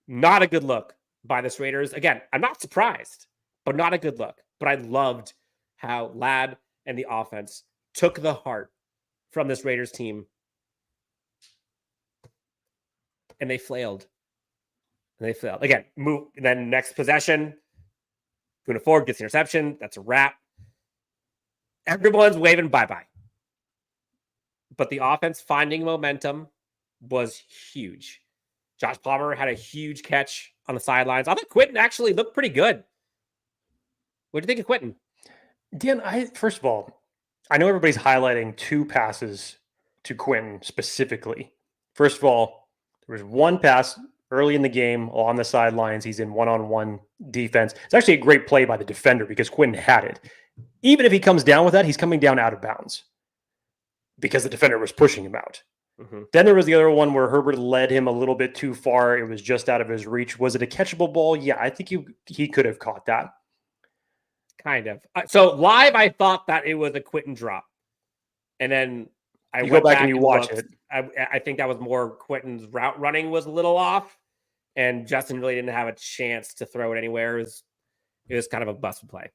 Not a good look by this Raiders. Again, I'm not surprised, but not a good look. But I loved how Ladd and the offense took the heart from this Raiders team, and they flailed. Again, move. And then next possession, Poona Ford gets the interception. That's a wrap. Everyone's waving bye-bye. But the offense finding momentum was huge. Josh Palmer had a huge catch on the sidelines. I thought Quentin actually looked pretty good. What do you think of Quentin? Dan, first of all, I know everybody's highlighting 2 passes to Quentin specifically. First of all, there was one pass early in the game on the sidelines. He's in one-on-one defense. It's actually a great play by the defender because Quentin had it. Even if he comes down with that, he's coming down out of bounds because the defender was pushing him out. Mm-hmm. Then there was the other one where Herbert led him a little bit too far. It was just out of his reach. Was it a catchable ball? Yeah, I think he could have caught that. Kind of. So live, I thought that it was a Quentin drop. And then I go back and you watch looked. it. I think that was more Quentin's route running was a little off. And Justin really didn't have a chance to throw it anywhere. It was kind of a busted play.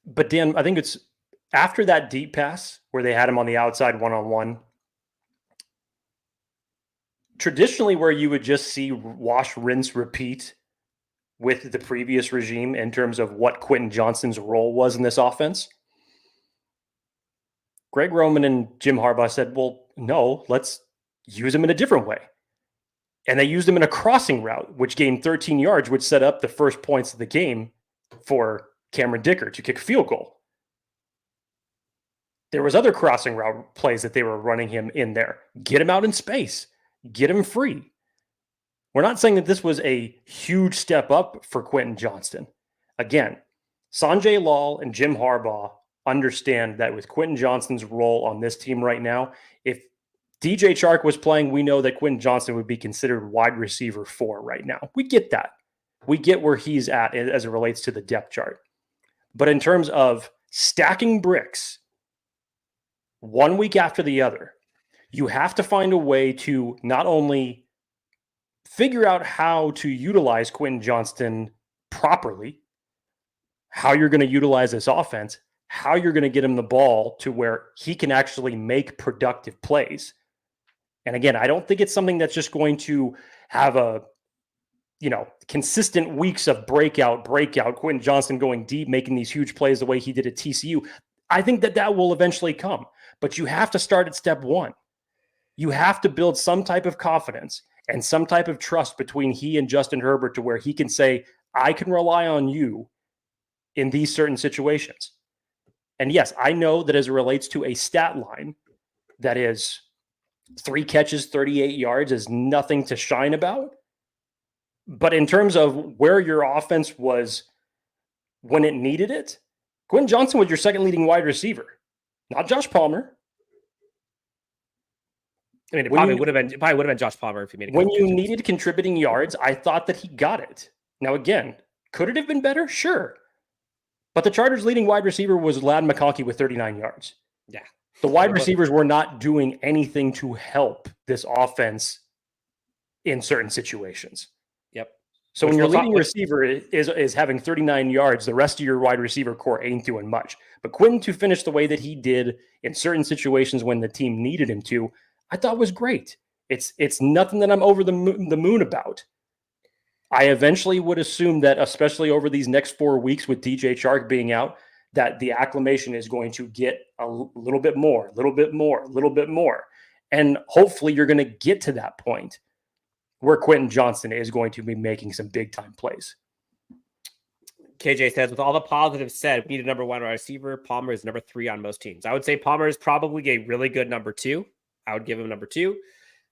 But Dan, I think it's after that deep pass where they had him on the outside one-on-one, traditionally where you would just see wash, rinse, repeat with the previous regime in terms of what Quentin Johnston's role was in this offense, Greg Roman and Jim Harbaugh said, well, no, let's use him in a different way. And they used him in a crossing route, which gained 13 yards, which set up the first points of the game for Cameron Dicker to kick a field goal. There was other crossing route plays that they were running him in there. Get him out in space. Get him free. We're not saying that this was a huge step up for Quentin Johnston. Again, Sanjay Lal and Jim Harbaugh understand that with Quentin Johnston's role on this team right now, if DJ Chark was playing, we know that Quentin Johnston would be considered wide receiver 4 right now. We get that. We get where he's at as it relates to the depth chart. But in terms of stacking bricks, one week after the other, you have to find a way to not only figure out how to utilize Quentin Johnston properly, how you're going to utilize this offense, how you're going to get him the ball to where he can actually make productive plays. And again, I don't think it's something that's just going to have a, consistent weeks of breakout, Quentin Johnston going deep, making these huge plays the way he did at TCU. I think that will eventually come, but you have to start at step 1. You have to build some type of confidence and some type of trust between he and Justin Herbert to where he can say, I can rely on you in these certain situations. And yes, I know that as it relates to a stat line that is 3 catches, 38 yards is nothing to shine about. But in terms of where your offense was when it needed it, Quentin Johnston was your second leading wide receiver, not Josh Palmer. I mean, it probably would have been Josh Palmer if he made it. When you needed contributing yards, I thought that he got it. Now, again, could it have been better? Sure. But the Chargers' leading wide receiver was Ladd McConkey with 39 yards. Yeah. The wide receivers were not doing anything to help this offense in certain situations. Yep. So when your leading receiver is having 39 yards, the rest of your wide receiver core ain't doing much. But Quentin to finish the way that he did in certain situations when the team needed him to, I thought was great. It's nothing that I'm over the moon about. I eventually would assume that, especially over these next 4 weeks with DJ Chark being out, that the acclimation is going to get a little bit more. And hopefully you're going to get to that point where Quentin Johnston is going to be making some big-time plays. KJ says, with all the positives said, we need a number 1 wide receiver. Palmer is number 3 on most teams. I would say Palmer is probably a really good number 2. I would give him number 2.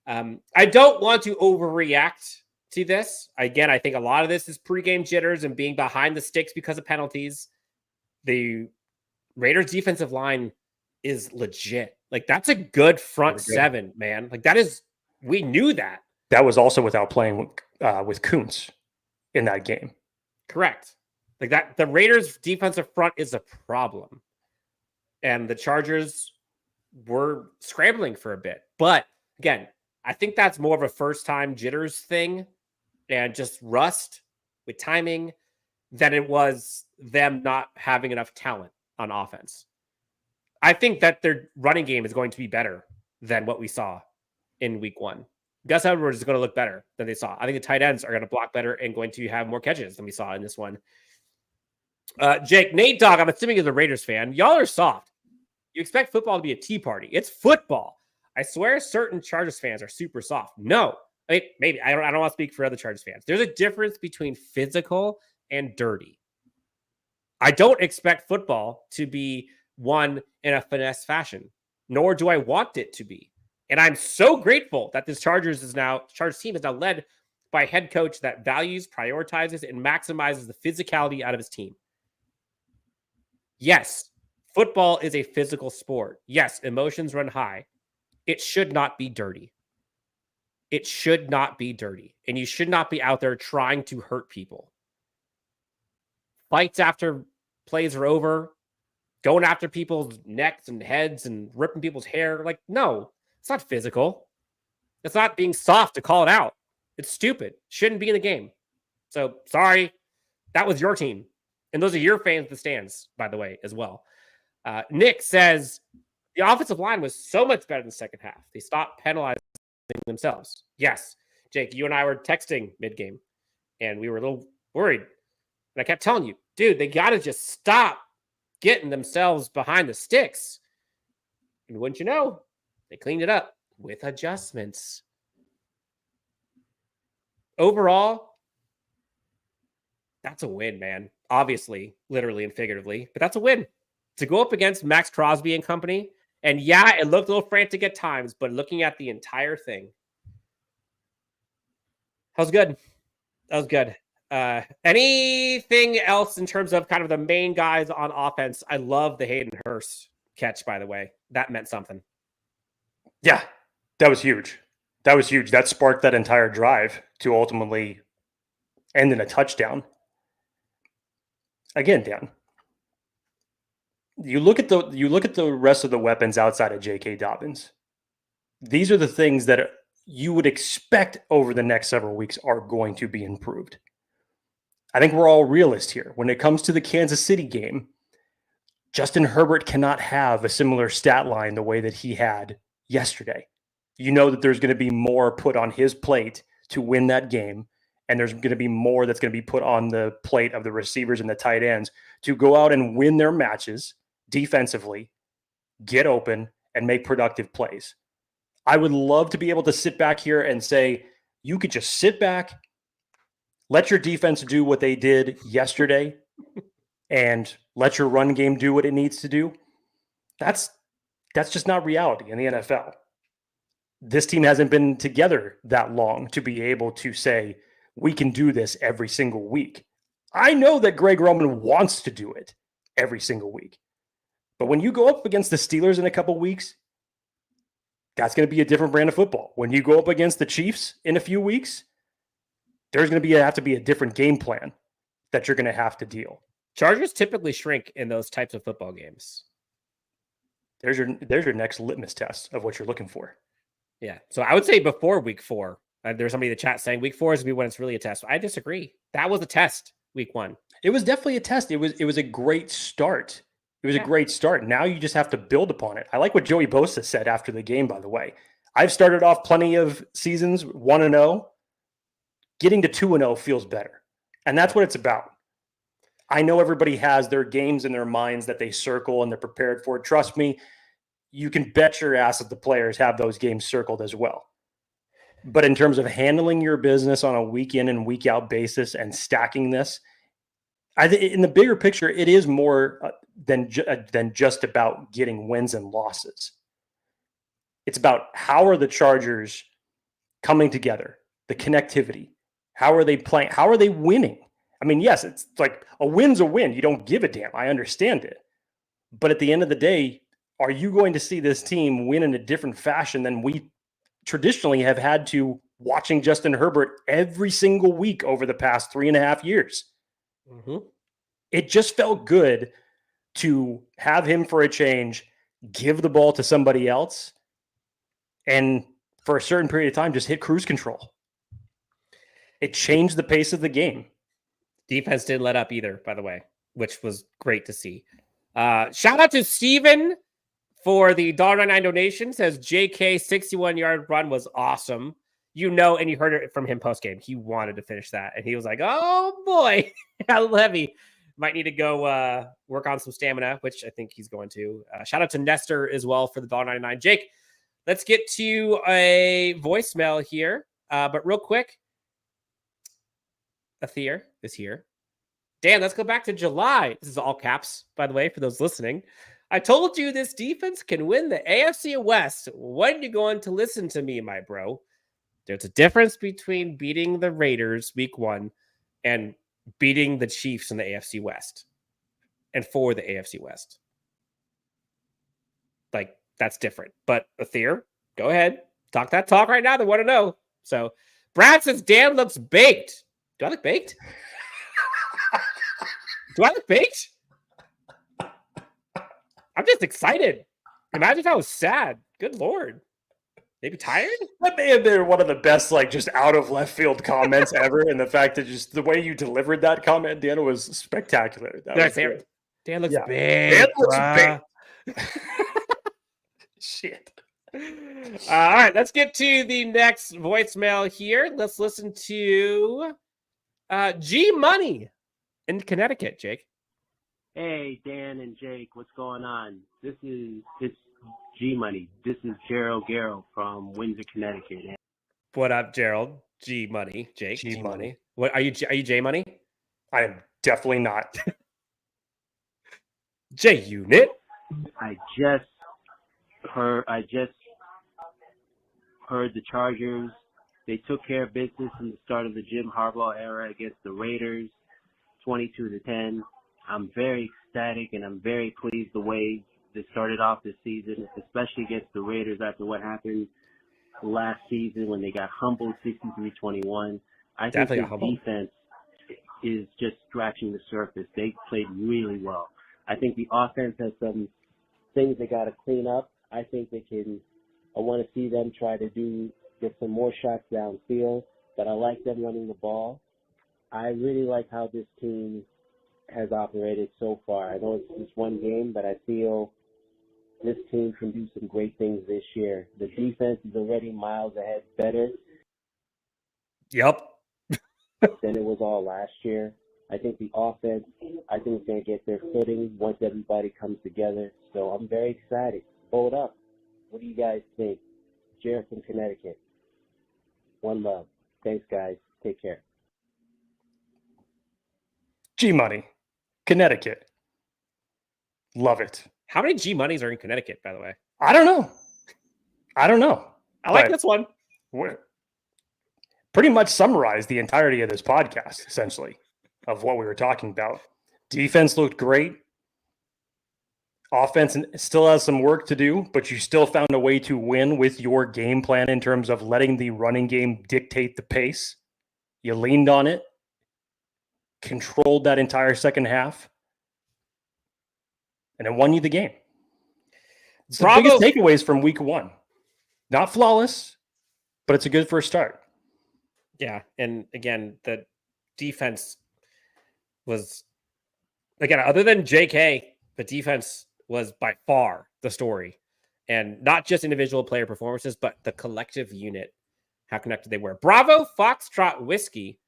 I don't want to overreact to this. Again, I think a lot of this is pregame jitters and being behind the sticks because of penalties. The Raiders defensive line is legit. Like, that's a good front 7, man. Like, that is, we knew that. That was also without playing with Kuntz in that game. Correct. Like that, the Raiders defensive front is a problem. And the Chargers were scrambling for a bit. But again, I think that's more of a first-time jitters thing and just rust with timing than it was them not having enough talent on offense. I think that their running game is going to be better than what we saw in week 1. Gus Edwards is going to look better than they saw. I think the tight ends are going to block better and going to have more catches than we saw in this one. Jake, Nate Dogg, I'm assuming is a Raiders fan. Y'all are soft. You expect football to be a tea party. It's football. I swear certain Chargers fans are super soft. No. I mean, maybe. I don't want to speak for other Chargers fans. There's a difference between physical and dirty. I don't expect football to be won in a finesse fashion, nor do I want it to be. And I'm so grateful that this Chargers team is now led by a head coach that values, prioritizes, and maximizes the physicality out of his team. Yes, football is a physical sport. Yes, emotions run high. It should not be dirty. It should not be dirty. And you should not be out there trying to hurt people. Fights after plays are over, going after people's necks and heads and ripping people's hair. Like, no, it's not physical. It's not being soft to call it out. It's stupid. Shouldn't be in the game. So, sorry. That was your team. And those are your fans in the stands, by the way, as well. Nick says, the offensive line was so much better in the second half. They stopped penalizing themselves. Yes. Jake, you and I were texting mid-game, and we were a little worried. And I kept telling you, dude, they got to just stop getting themselves behind the sticks. And wouldn't you know, they cleaned it up with adjustments. Overall, that's a win, man. Obviously, literally and figuratively, but that's a win. To go up against Maxx Crosby and company, and yeah, it looked a little frantic at times, but looking at the entire thing, that was good. That was good. Anything else in terms of kind of the main guys on offense? I love the Hayden Hurst catch, by the way. That meant something. Yeah, that was huge. That was huge. That sparked that entire drive to ultimately end in a touchdown. Again, Dan, you look at the rest of the weapons outside of J.K. Dobbins. These are the things that you would expect over the next several weeks are going to be improved. I think we're all realists here. When it comes to the Kansas City game, Justin Herbert cannot have a similar stat line the way that he had yesterday. You know that there's going to be more put on his plate to win that game, and there's going to be more that's going to be put on the plate of the receivers and the tight ends to go out and win their matches defensively, get open, and make productive plays. I would love to be able to sit back here and say, you could just sit back, let your defense do what they did yesterday, and let your run game do what it needs to do, that's just not reality in the NFL. This team hasn't been together that long to be able to say, we can do this every single week. I know that Greg Roman wants to do it every single week. But when you go up against the Steelers in a couple weeks, that's going to be a different brand of football. When you go up against the Chiefs in a few weeks, there's going to have to be a different game plan that you're going to have to deal. Chargers typically shrink in those types of football games. There's your next litmus test of what you're looking for. Yeah. So I would say before week 4, there's somebody in the chat saying week 4 is going to be when it's really a test. I disagree. That was a test week 1. It was definitely a test. It was a great start. It was a great start. Now you just have to build upon it. I like what Joey Bosa said after the game, by the way. I've started off plenty of seasons 1-0. Getting to 2-0 feels better. And that's what it's about. I know everybody has their games in their minds that they circle and they're prepared for. Trust me, you can bet your ass that the players have those games circled as well. But in terms of handling your business on a week in and week out basis and stacking this, I think in the bigger picture, it is more than just about getting wins and losses. It's about how are the Chargers coming together, the connectivity. How are they playing? How are they winning? I mean, yes, it's like a win's a win. You don't give a damn. I understand it. But at the end of the day, are you going to see this team win in a different fashion than we traditionally have had to watching Justin Herbert every single week over the past 3.5 years? Mm-hmm. It just felt good to have him for a change, give the ball to somebody else, and for a certain period of time, just hit cruise control. It changed the pace of the game. Defense didn't let up either, by the way, which was great to see. Shout out to Steven for the $1.99 donation. Says JK 61-yard run was awesome. You know, and you heard it from him post-game. He wanted to finish that. And he was like, oh, boy, how heavy. Might need to go work on some stamina, which I think he's going to. Shout out to Nestor as well for the $1.99. Jake, let's get to a voicemail here. But real quick, Athir is here. Dan, let's go back to July. This is all caps, by the way, for those listening. I told you this defense can win the AFC West. When you going to listen to me, my bro? There's a difference between beating the Raiders week 1 and beating the Chiefs in the AFC West and for the AFC West. Like, that's different. But Athir, go ahead. Talk that talk right now. They want to know. So Brad says Dan looks baked. Do I look baked? Do I look baked? I'm just excited. Imagine if I was sad. Good Lord. Maybe tired? That may have been one of the best, like, just out of left field comments ever. And the fact that just the way you delivered that comment, Dan, was spectacular. Dan looks big. Dan looks big. Shit. All right, let's get to the next voicemail here. Let's listen to G Money in Connecticut, Jake. Hey, Dan and Jake, what's going on? It's G Money. This is Gerald Garrow from Windsor, Connecticut. What up, Gerald? G Money, Jake. G Money. What are you? Are you J Money? I am definitely not. J Unit. I just heard the Chargers. They took care of business in the start of the Jim Harbaugh era against the Raiders, 22-10. I'm very ecstatic and I'm very pleased the way they started off this season, especially against the Raiders after what happened last season when they got humbled 63-21. I think the defense is just scratching the surface. They played really well. I think the offense has some things they got to clean up. I think I want to see them try to get some more shots downfield, but I like them running the ball. I really like how this team has operated so far. I know it's just one game, but I feel this team can do some great things this year. The defense is already miles ahead better. Yep. than it was all last year. I think the offense, is going to get their footing once everybody comes together. So I'm very excited. Hold up. What do you guys think? Jared from Connecticut. One love. Thanks, guys. Take care. G Money. Connecticut. Love it. How many G monies are in Connecticut, by the way? I don't know. I like this one. We're pretty much summarized the entirety of this podcast, essentially, of what we were talking about. Defense looked great. Offense still has some work to do, but you still found a way to win with your game plan in terms of letting the running game dictate the pace. You leaned on it, controlled that entire second half, and it won you the game. It's the biggest takeaways from week one. Not flawless, but it's a good first start. Yeah, and again, the defense was, again, other than JK, the defense was by far the story. And not just individual player performances, but the collective unit, how connected they were. Bravo Foxtrot Whiskey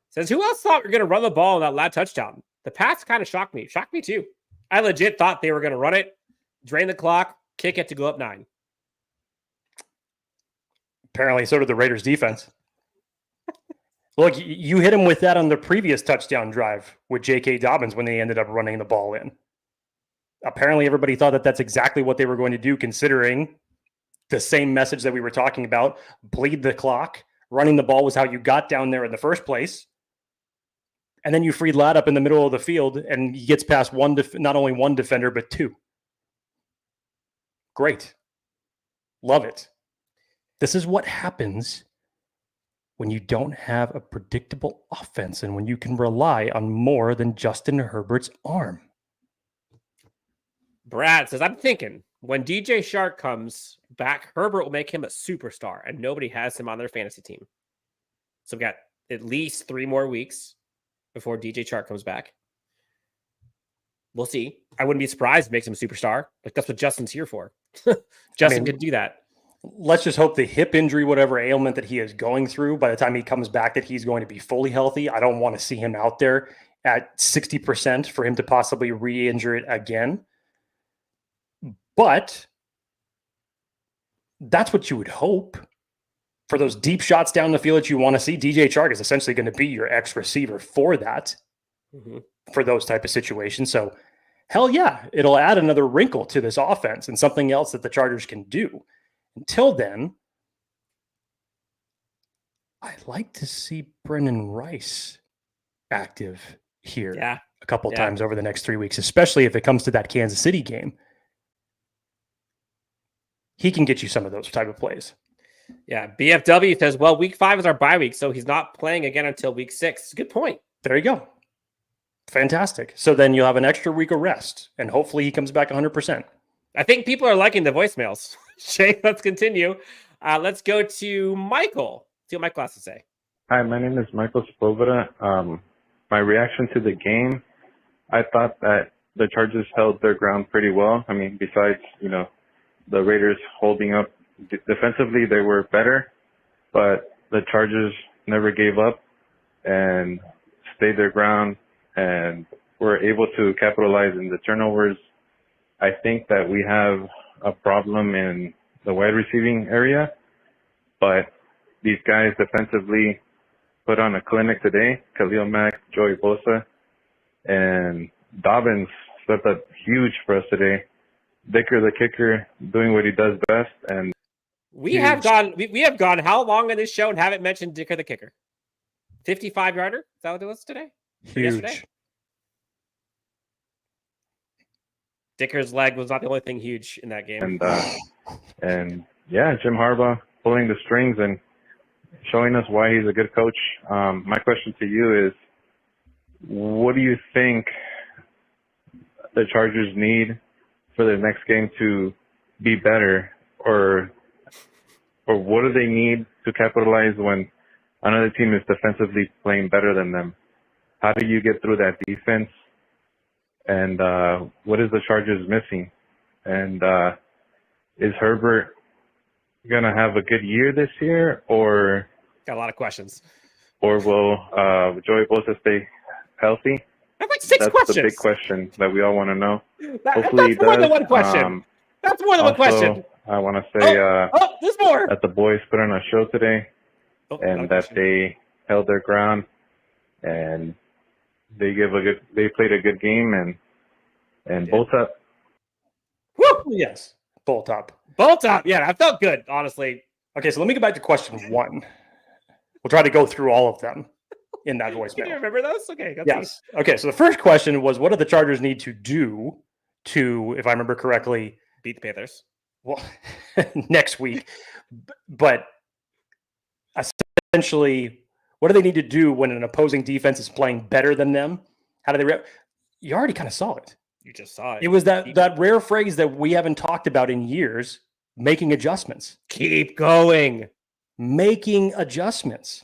says, who else thought we were going to run the ball on that last touchdown? The pass kind of shocked me. Shocked me too. I legit thought they were going to run it, drain the clock, kick it to go up 9. Apparently, so did the Raiders defense. Look, you hit him with that on the previous touchdown drive with J.K. Dobbins when they ended up running the ball in. Apparently, everybody thought that that's exactly what they were going to do, considering the same message that we were talking about, bleed the clock. Running the ball was how you got down there in the first place. And then you freed Ladd up in the middle of the field, and he gets past not only one defender, but 2. Great. Love it. This is what happens when you don't have a predictable offense and when you can rely on more than Justin Herbert's arm. Brad says, I'm thinking when DJ Chark comes back, Herbert will make him a superstar, and nobody has him on their fantasy team. So we've got at least 3 more weeks before DJ Chark comes back. We'll see. I wouldn't be surprised if it makes him a superstar. Like, that's what Justin's here for. Justin can do that. Let's just hope the hip injury, whatever ailment that he is going through, by the time he comes back, that he's going to be fully healthy. I don't want to see him out there at 60% for him to possibly re-injure it again. But that's what you would hope. For those deep shots down the field that you want to see, DJ Chark is essentially going to be your X receiver for that, for those type of situations. So, hell yeah, it'll add another wrinkle to this offense and something else that the Chargers can do. Until then, I'd like to see Brennan Rice active here a couple times over the next 3 weeks, especially if it comes to that Kansas City game. He can get you some of those type of plays. Yeah, BFW says, well, week 5 is our bye week, so he's not playing again until week 6. It's a good point. There you go. Fantastic. So then you'll have an extra week of rest, and hopefully he comes back 100%. I think people are liking the voicemails. Shay, let's continue. Let's go to Michael. See what Michael has to say. Hi, my name is Michael Spoboda. My reaction to the game, I thought that the Chargers held their ground pretty well. I mean, besides, the Raiders holding up defensively, they were better, but the Chargers never gave up and stayed their ground and were able to capitalize in the turnovers. I think that we have a problem in the wide receiving area, but these guys defensively put on a clinic today. Khalil Mack, Joey Bosa, and Dobbins stepped up huge for us today. Dicker, the kicker, doing what he does best. And we have gone how long in this show and haven't mentioned Dicker, the kicker? 55-yarder? Is that what it was today? Huge. Dicker's leg was not the only thing huge in that game. And yeah, Jim Harbaugh pulling the strings and showing us why he's a good coach. My question to you is, what do you think the Chargers need for their next game to be better, or what do they need to capitalize when another team is defensively playing better than them? How do you get through that defense? And what is the Chargers missing? And is Herbert going to have a good year this year, or got a lot of questions? Or will Joey Bosa stay healthy? That's like 6 questions. That's the big question that we all want to know. Hopefully that's more than one question. That's more than one question. I want to say there's more. That the boys put on a show today, and that they held their ground. And they played a good game and bolt up. Woo! Yes, bolt up. Bolt up. Yeah, I felt good, honestly. Okay, so let me get back to question 1. We'll try to go through all of them in that voicemail. Can you remember those? Okay. Yes. Okay, so the first question was, what do the Chargers need to do to, if I remember correctly, Beat the Panthers. well, next week. But essentially, what do they need to do when an opposing defense is playing better than them? How do they you already kind of saw it. You just saw it. It was that rare phrase that we haven't talked about in years, making adjustments. Keep going. Making adjustments.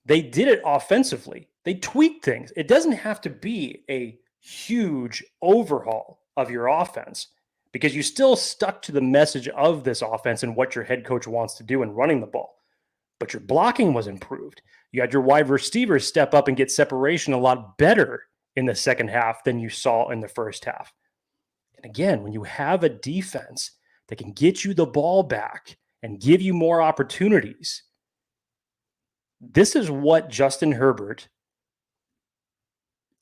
They did it offensively. They tweaked things. It doesn't have to be a huge overhaul of your offense because you still stuck to the message of this offense and what your head coach wants to do in running the ball. But your blocking was improved. You had your wide receivers step up and get separation a lot better in the second half than you saw in the first half. And again, when you have a defense that can get you the ball back and give you more opportunities, this is what Justin Herbert,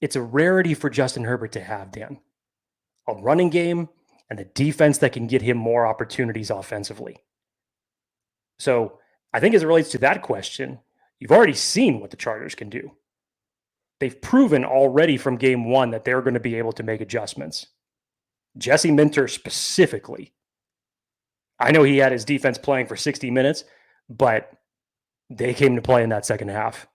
it's a rarity for Justin Herbert to have, Dan. A running game and a defense that can get him more opportunities offensively. So I think as it relates to that question, you've already seen what the Chargers can do. They've proven already from game 1 that they're going to be able to make adjustments. Jesse Minter specifically. I know he had his defense playing for 60 minutes, but they came to play in that second half.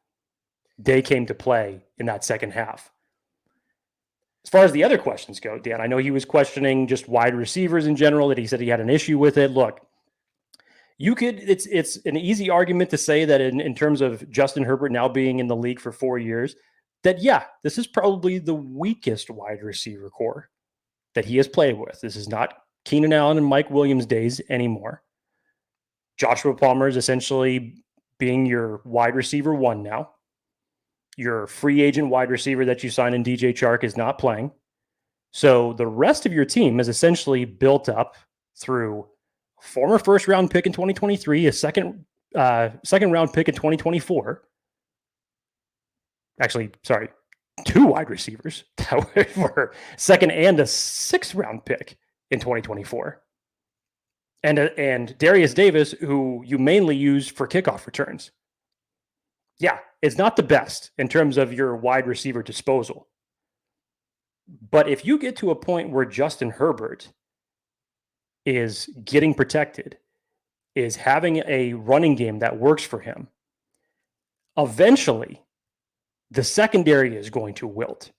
As far as the other questions go, Dan, I know he was questioning just wide receivers in general, that he said he had an issue with it. Look, it's an easy argument to say that in terms of Justin Herbert now being in the league for 4 years, that, yeah, this is probably the weakest wide receiver core that he has played with. This is not Keenan Allen and Mike Williams days anymore. Joshua Palmer is essentially being your wide receiver 1 now. Your free agent wide receiver that you signed in DJ Chark is not playing. So the rest of your team is essentially built up through a former first-round pick in 2023, a second round pick in 2024. Actually, sorry, 2 wide receivers that were second and a 6th round pick in 2024. And Darius Davis, who you mainly use for kickoff returns. Yeah, it's not the best in terms of your wide receiver disposal. But if you get to a point where Justin Herbert is getting protected, is having a running game that works for him, eventually the secondary is going to wilt.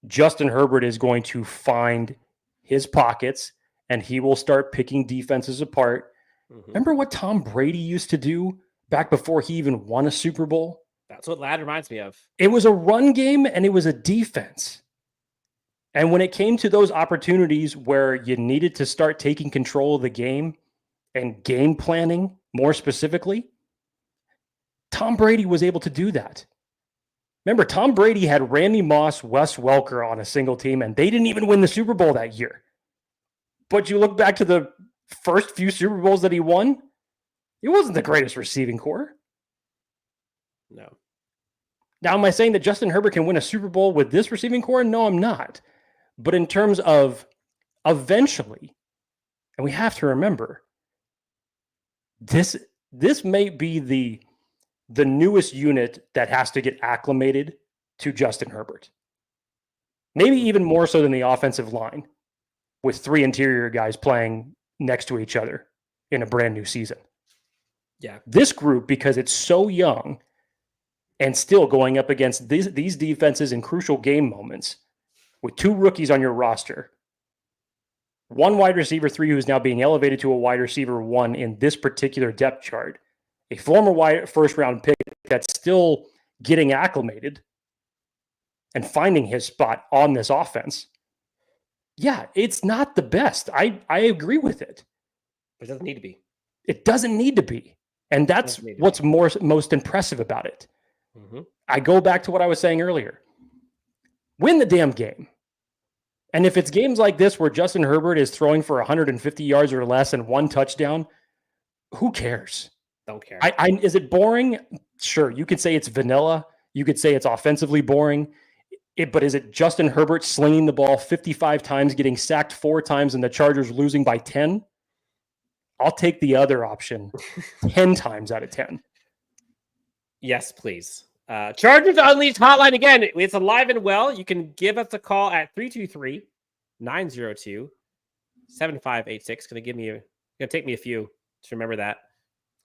Justin Herbert is going to find his pockets and he will start picking defenses apart. Mm-hmm. Remember what Tom Brady used to do back before he even won a Super Bowl? That's what Ladd reminds me of. It was a run game and it was a defense. And when it came to those opportunities where you needed to start taking control of the game and game planning more specifically, Tom Brady was able to do that. Remember, Tom Brady had Randy Moss, Wes Welker on a single team, and they didn't even win the Super Bowl that year. But you look back to the first few Super Bowls that he won, it wasn't the greatest receiving core. No. Now, am I saying that Justin Herbert can win a Super Bowl with this receiving core? No, I'm not. But in terms of eventually, and we have to remember, this may be the newest unit that has to get acclimated to Justin Herbert. Maybe even more so than the offensive line, with 3 interior guys playing next to each other in a brand new season. Yeah. This group, because it's so young and still going up against these defenses in crucial game moments, with 2 rookies on your roster, 1 wide receiver 3 who's now being elevated to a wide receiver 1 in this particular depth chart, a former first-round pick that's still getting acclimated and finding his spot on this offense. Yeah, it's not the best. I agree with it. But it doesn't need to be. It doesn't need to be. And that's what's most impressive about it. Mm-hmm. I go back to what I was saying earlier. Win the damn game. And if it's games like this where Justin Herbert is throwing for 150 yards or less and 1 touchdown, who cares? Don't care. Is it boring? Sure. You could say it's vanilla. You could say it's offensively boring. But is it Justin Herbert slinging the ball 55 times, getting sacked 4 times, and the Chargers losing by 10? I'll take the other option 10 times out of 10. Yes, please. Chargers Unleashed hotline again. It's alive and well. You can give us a call at 323-902-7586. Gonna take me a few to remember that.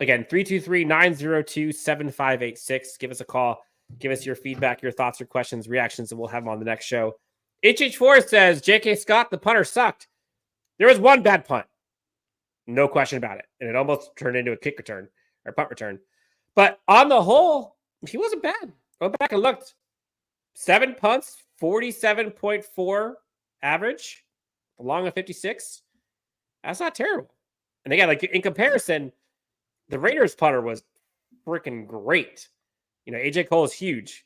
Again, 323-902-7586. Give us a call. Give us your feedback, your thoughts, your questions, reactions, and we'll have them on the next show. HH4 says, J.K. Scott, the punter, sucked. There was one bad punt. No question about it. And it almost turned into a kick return or punt return. But on the whole, he wasn't bad. I went back and looked. 7 punts, 47.4 average, along with 56. That's not terrible. And again, like in comparison, the Raiders punter was freaking great. You know, AJ Cole is huge.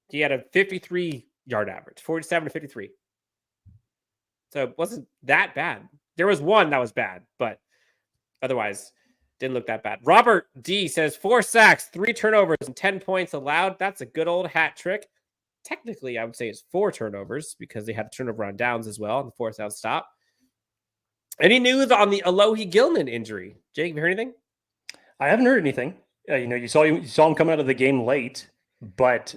He had a 53-yard average, 47 to 53. So it wasn't that bad. There was one that was bad, but otherwise didn't look that bad. Robert D says 4 sacks, 3 turnovers, and 10 points allowed. That's a good old hat trick. Technically, I would say it's 4 turnovers because they had a turnover on downs as well on the 4th down stop. Any news on the Alohi Gilman injury? Jake, have you heard anything? I haven't heard anything. You saw him come out of the game late, but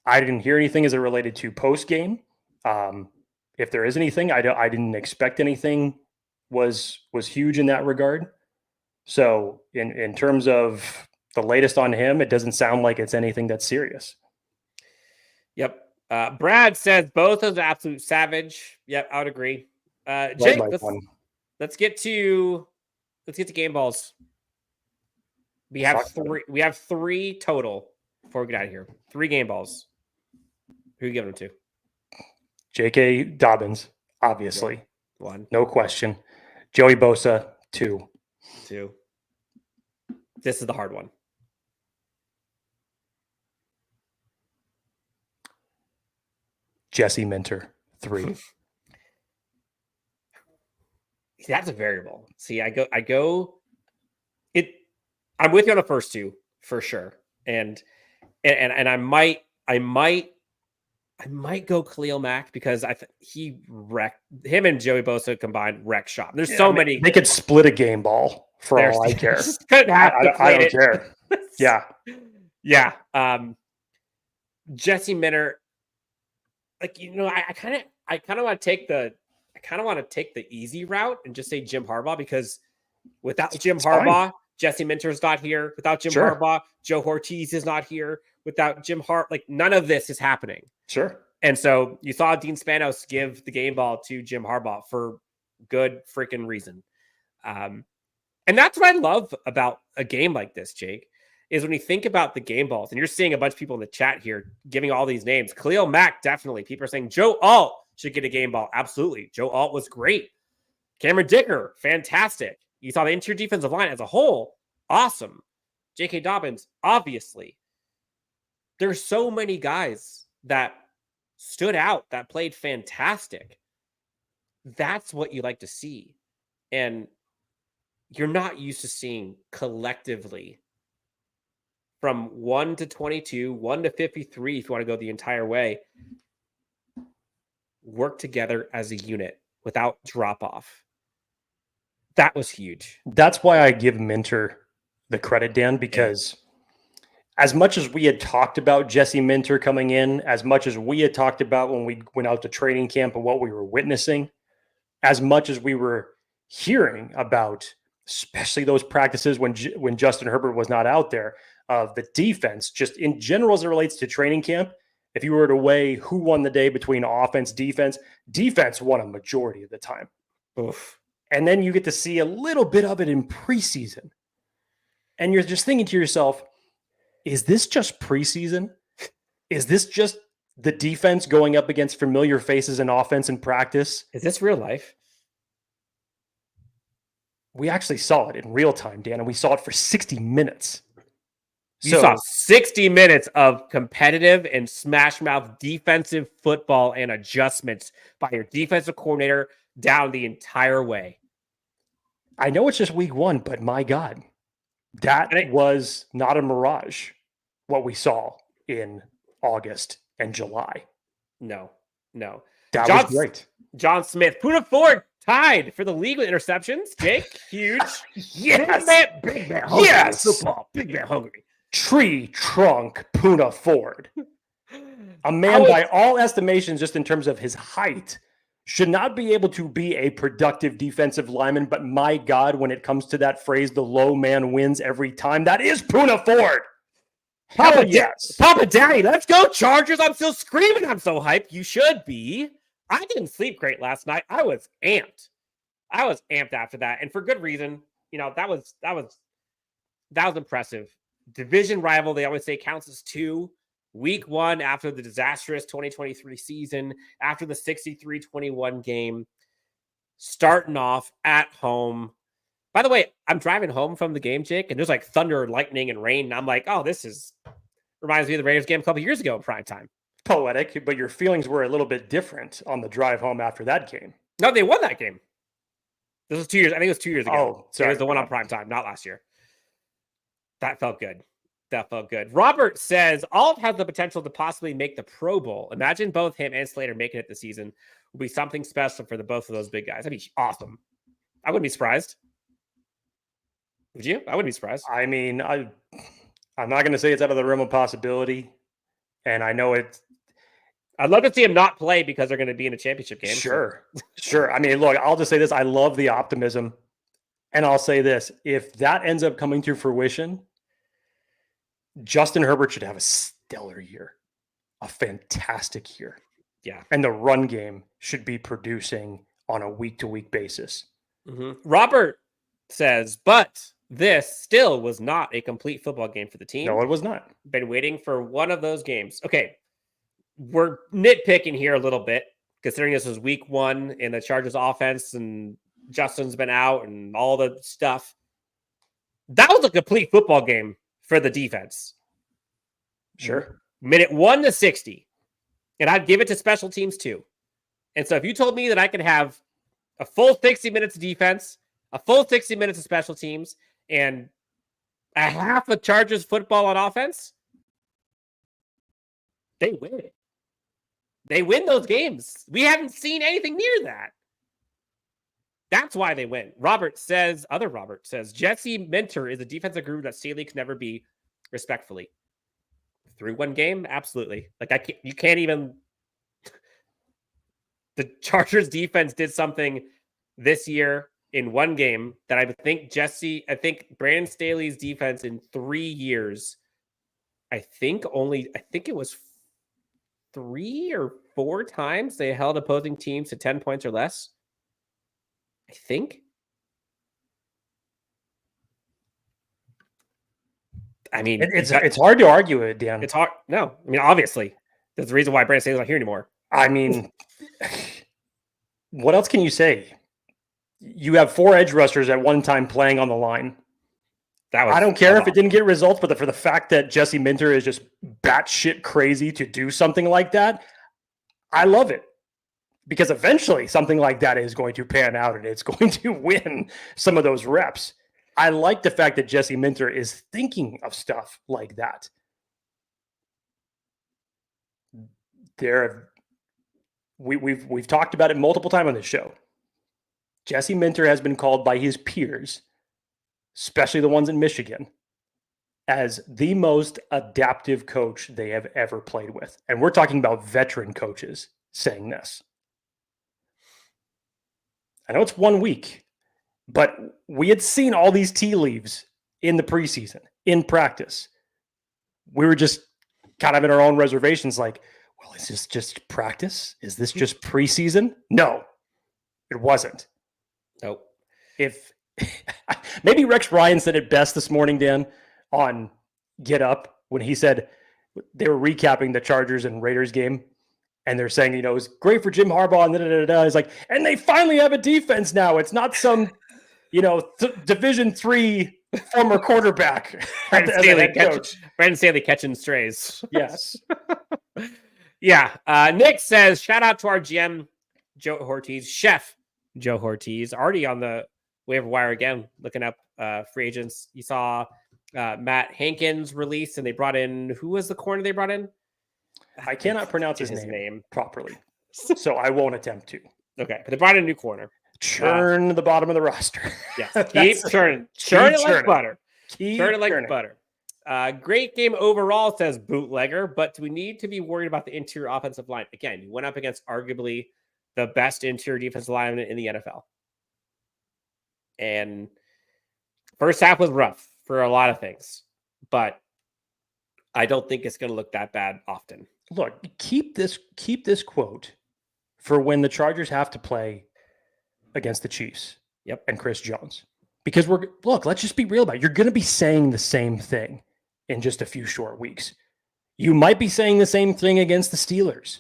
I didn't hear anything as it related to post game. If there is anything, I didn't expect anything was huge in that regard. So in terms of the latest on him, it doesn't sound like it's anything that's serious. Yep. Brad says both of the absolute savage. Yep, I would agree. Jake, let's get to game balls. We have three. We have 3 total before we get out of here. 3 game balls. Who are you giving them to? J.K. Dobbins, obviously. Yeah. 1. No question. Joey Bosa, 2. This is the hard one. Jesse Minter, 3. That's a variable. See, I'm with you on the first 2 for sure. And I might go Khalil Mack because he wrecked him and Joey Bosa combined wreck shop. There's so many. They could split a game ball for all I care. Couldn't have I don't care. Yeah. Yeah. Jesse Minter, I kind of want to take the easy route and just say Jim Harbaugh, because without Jim Harbaugh, Jesse Minter's not here. Without Jim Harbaugh, Joe Hortiz is not here. Without Jim none of this is happening. Sure. And so you saw Dean Spanos give the game ball to Jim Harbaugh for good freaking reason. And that's what I love about a game like this, Jake, is when you think about the game balls, and you're seeing a bunch of people in the chat here giving all these names. Khalil Mack, definitely. People are saying Joe Alt should get a game ball. Absolutely. Joe Alt was great. Cameron Dicker, fantastic. You saw the interior defensive line as a whole, awesome. J.K. Dobbins, obviously. There's so many guys that stood out, that played fantastic. That's what you like to see. And you're not used to seeing collectively from 1 to 22, 1 to 53, if you want to go the entire way, work together as a unit without drop off. That was huge. That's why I give Minter the credit, Dan, because as much as we had talked about Jesse Minter coming in, as much as we had talked about when we went out to training camp and what we were witnessing, as much as we were hearing about, especially those practices when Justin Herbert was not out there, of the defense, just in general as it relates to training camp, if you were to weigh who won the day between offense, defense won a majority of the time. Oof. And then you get to see a little bit of it in preseason. And you're just thinking to yourself, is this just preseason? Is this just the defense going up against familiar faces in offense and practice? Is this real life? We actually saw it in real time, Dan, and we saw it for 60 minutes. You saw 60 minutes of competitive and smash mouth defensive football and adjustments by your defensive coordinator down the entire way. I know it's just week 1, but my God, that was not a mirage, what we saw in August and July. No. That John, was great. John Smith, Puna Ford tied for the league with interceptions. Jake, huge. Yes. Big man hungry. Yes. Football. Big man hungry. Tree trunk Puna Ford. A man by all estimations, just in terms of his height, should not be able to be a productive defensive lineman. But my God, when it comes to that phrase, the low man wins every time, that is Puna Ford. Hell yes. Papa Daddy, let's go Chargers. I'm still screaming. I'm so hyped. You should be. I didn't sleep great last night. I was amped. After that. And for good reason. That was impressive. Division rival, they always say, counts as 2. Week 1 after the disastrous 2023 season, after the 63-21 game, starting off at home. By the way, I'm driving home from the game, Jake, and there's like thunder, lightning, and rain. And I'm like, oh, reminds me of the Raiders game a couple years ago in prime time. Poetic, but your feelings were a little bit different on the drive home after that game. No, they won that game. This was 2 years. I think it was 2 years ago. Oh, sorry. It was the one on prime time, not last year. That felt good. Robert says, Alt has the potential to possibly make the Pro Bowl. Imagine both him and Slater making it this season. Will be something special for the both of those big guys. That'd be awesome. I wouldn't be surprised. Would you? I wouldn't be surprised. I mean, I'm not going to say it's out of the realm of possibility. And I know it's... I'd love to see him not play because they're going to be in a championship game. Sure. I mean, look, I'll just say this. I love the optimism. And I'll say this. If that ends up coming to fruition, Justin Herbert should have a stellar year. A fantastic year. Yeah. And the run game should be producing on a week-to-week basis. Mm-hmm. Robert says, but this still was not a complete football game for the team. No, it was not. Been waiting for one of those games. Okay. We're nitpicking here a little bit, considering this was week 1 in the Chargers offense and Justin's been out and all the stuff. That was a complete football game for the defense. Sure. Minute 1 to 60. And I'd give it to special teams too. And so if you told me that I could have a full 60 minutes of defense, a full 60 minutes of special teams, and a half of Chargers football on offense, they win it. They win those games. We haven't seen anything near that. That's why they win. Robert says, Jesse Minter is a defensive guru that Staley can never be, respectfully. Through one game? Absolutely. You can't even... The Chargers defense did something this year in one game that I think Brandon Staley's defense in 3 years, I think it was 3 or 4 times they held opposing teams to 10 points or less. I think. I mean, it's hard to argue it, Dan. It's hard. No, I mean, obviously, that's the reason why Brandon Staley's not here anymore. I mean, what else can you say? You have 4 edge rushers at one time playing on the line. I don't care if it didn't get results, but for the fact that Jesse Minter is just batshit crazy to do something like that, I love it. Because eventually something like that is going to pan out and it's going to win some of those reps. I like the fact that Jesse Minter is thinking of stuff like that. We've talked about it multiple times on this show. Jesse Minter has been called by his peers, especially the ones in Michigan, as the most adaptive coach they have ever played with. And we're talking about veteran coaches saying this. I know it's 1 week, but we had seen all these tea leaves in the preseason, in practice. We were just kind of in our own reservations like, well, is this just practice? Is this just preseason? No, it wasn't. Nope. If maybe Rex Ryan said it best this morning, Dan, on Get Up, when he said they were recapping the Chargers and Raiders game. And they're saying, it was great for Jim Harbaugh. And He's like, and they finally have a defense now. It's not some, Division III former quarterback. Brandon Staley catching strays. Yes. Yeah. Nick says, shout out to our GM, Joe Hortiz, Chef Joe Hortiz, already on the waiver wire again, looking up free agents. You saw Matt Hankins release, and they brought in, who was the corner they brought in? I cannot pronounce his name properly, so I won't attempt to. Okay, but they brought in a new corner. Churn the bottom of the roster. Yes, keep churning. Churn it like butter. Churn it like butter. Great game overall, says Bootlegger, but do we need to be worried about the interior offensive line? Again, you went up against arguably the best interior defensive lineman in the NFL. And first half was rough for a lot of things, but I don't think it's going to look that bad often. Look, keep this quote for when the Chargers have to play against the Chiefs. Yep. And Chris Jones. Because let's just be real about it. You're going to be saying the same thing in just a few short weeks. You might be saying the same thing against the Steelers.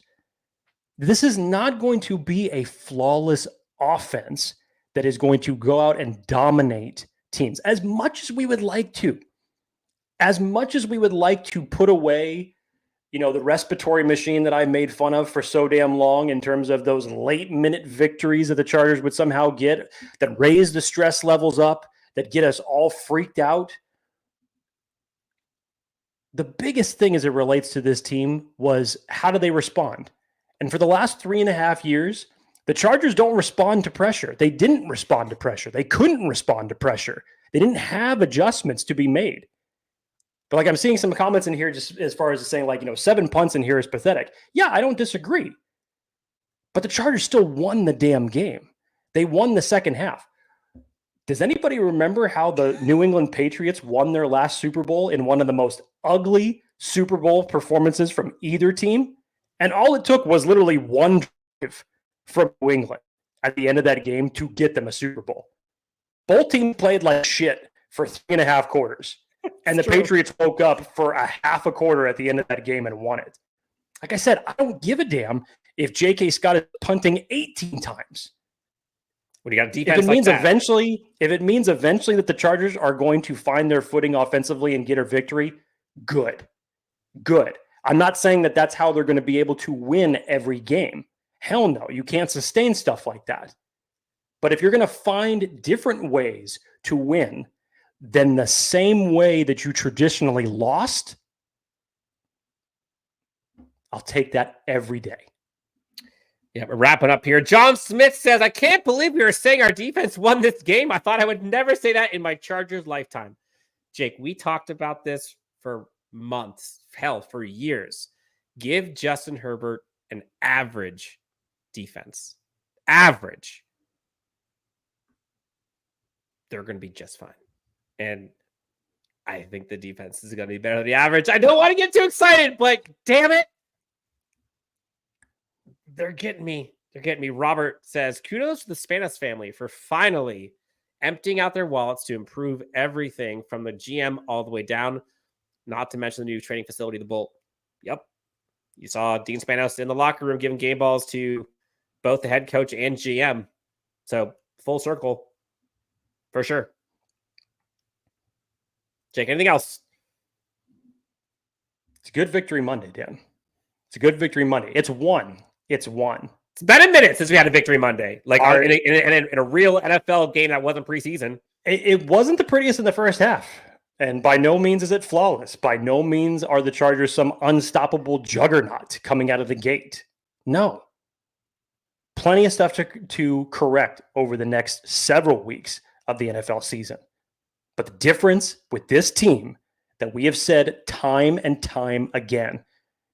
This is not going to be a flawless offense that is going to go out and dominate teams as much as we would like to. As much as we would like to put away, the respiratory machine that I made fun of for so damn long in terms of those late minute victories that the Chargers would somehow get that raise the stress levels up, that get us all freaked out. The biggest thing as it relates to this team was how do they respond? And for the last 3.5 years, the Chargers don't respond to pressure. They didn't respond to pressure. They couldn't respond to pressure. They didn't have adjustments to be made. But I'm seeing some comments in here just as far as saying 7 punts in here is pathetic. Yeah, I don't disagree. But the Chargers still won the damn game. They won the second half. Does anybody remember how the New England Patriots won their last Super Bowl in one of the most ugly Super Bowl performances from either team? And all it took was literally one drive from New England at the end of that game to get them a Super Bowl. Both teams played like shit for 3.5 quarters. And the Patriots woke up for a half a quarter at the end of that game and won it. Like I said, I don't give a damn if J.K. Scott is punting 18 times. When you got a defense if it means eventually that the Chargers are going to find their footing offensively and get a victory, good. I'm not saying that that's how they're going to be able to win every game. Hell no, you can't sustain stuff like that. But if you're going to find different ways to win than the same way that you traditionally lost, I'll take that every day. Yeah, we're wrapping up here. John Smith says, I can't believe we were saying our defense won this game. I thought I would never say that in my Chargers lifetime. Jake, we talked about this for months, hell, for years. Give Justin Herbert an average defense. Average. They're going to be just fine. And I think the defense is going to be better than the average. I don't want to get too excited, but damn it. They're getting me. Robert says, kudos to the Spanos family for finally emptying out their wallets to improve everything from the GM all the way down, not to mention the new training facility, the Bolt. Yep. You saw Dean Spanos in the locker room giving game balls to both the head coach and GM. So full circle for sure. Jake, anything else? It's a good victory Monday, Dan. It's a good victory Monday. It's one. It's been a minute since we had a victory Monday. In a real NFL game that wasn't preseason. It wasn't the prettiest in the first half. And by no means is it flawless. By no means are the Chargers some unstoppable juggernaut coming out of the gate. No. Plenty of stuff to correct over the next several weeks of the NFL season. But the difference with this team that we have said time and time again,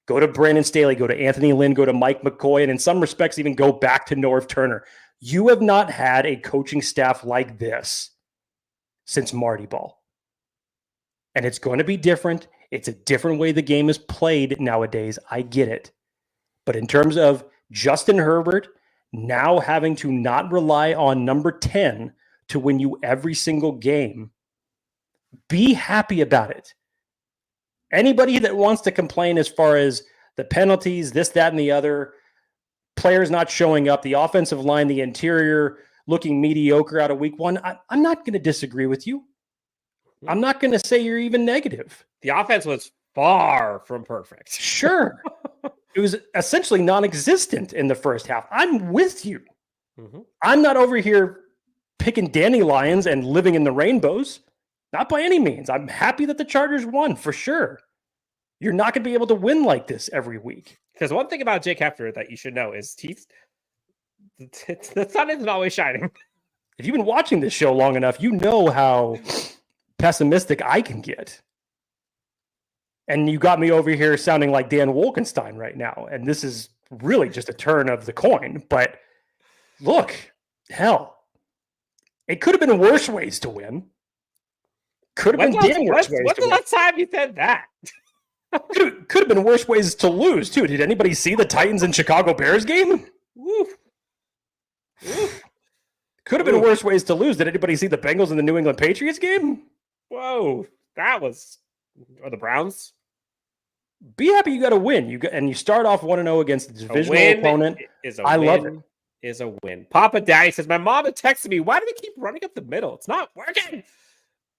go to Brandon Staley, go to Anthony Lynn, go to Mike McCoy, and in some respects even go back to Norv Turner. You have not had a coaching staff like this since Marty Ball. And it's going to be different. It's a different way the game is played nowadays. I get it. But in terms of Justin Herbert now having to not rely on number 10 to win you every single game, be happy about it. Anybody that wants to complain as far as the penalties, this, that, and the other, players not showing up, the offensive line, the interior looking mediocre out of week one, I'm not going to disagree with you. I'm not going to say you're even negative. The offense was far from perfect. Sure. It was essentially non-existent in the first half. I'm with you. Mm-hmm. I'm not over here picking dandelions and living in the rainbows. Not by any means. I'm happy that the Chargers won, for sure. You're not going to be able to win like this every week. Because one thing about Jake Hefner that you should know is the sun isn't always shining. If you've been watching this show long enough, you know how pessimistic I can get. And you got me over here sounding like Dan Wolkenstein right now. And this is really just a turn of the coin. But look, hell, it could have been worse ways to win. Could have been damn worse ways. When's the last time you said that? Could have been worse ways to lose, too. Did anybody see the Titans and Chicago Bears game? Woof. Woof. Could have been worse ways to lose. Did anybody see the Bengals and the New England Patriots game? Whoa. That was... Or the Browns? Be happy you got a win. You start off 1-0 against a divisional opponent. I love it. Is a win. Papa Daddy says, my mom had texted me, why do we keep running up the middle? It's not working.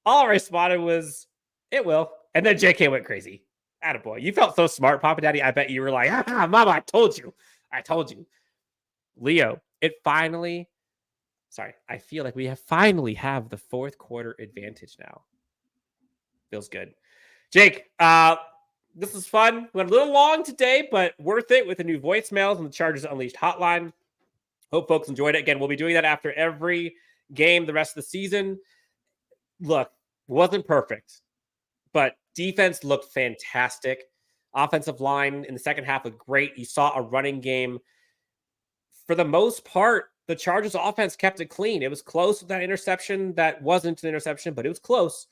All I responded was, it will. And then JK went crazy. Attaboy. You felt so smart, Papa Daddy. I bet you were like, Mama, I told you. I told you. Leo, I feel like we finally have the fourth quarter advantage now. Feels good. Jake, this was fun. Went a little long today, but worth it with the new voicemails and the Chargers Unleashed hotline. Hope folks enjoyed it. Again, we'll be doing that after every game the rest of the season. Look, wasn't perfect, but defense looked fantastic. Offensive line in the second half was great. You saw a running game. For the most part, the Chargers offense kept it clean. It was close with that interception that wasn't an interception, but it was close.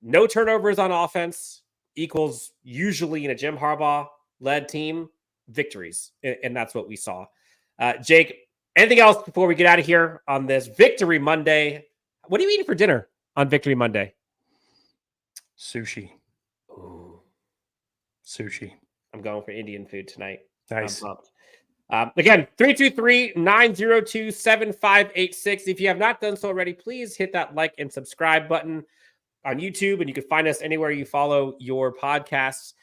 No turnovers on offense equals usually in a Jim Harbaugh-led team, victories. And that's what we saw. Jake, anything else before we get out of here on this Victory Monday? What are you eating for dinner on Victory Monday? Sushi. Ooh. Sushi. I'm going for Indian food tonight. Nice. Again, 323-902-7586. If you have not done so already, please hit that like and subscribe button on YouTube, and you can find us anywhere you follow your podcasts.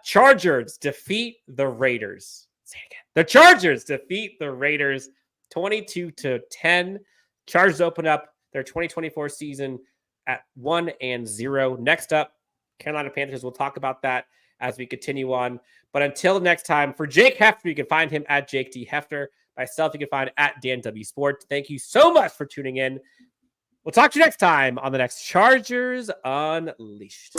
Chargers defeat the Raiders. Say it again. The Chargers defeat the Raiders 22-10. Chargers open up their 2024 season at 1-0. Next up, Carolina Panthers. We'll talk about that as we continue on. But until next time, for Jake Hefner, you can find him at Jake D. Hefner. Myself, you can find at Dan W. Sport. Thank you so much for tuning in. We'll talk to you next time on the next Chargers Unleashed.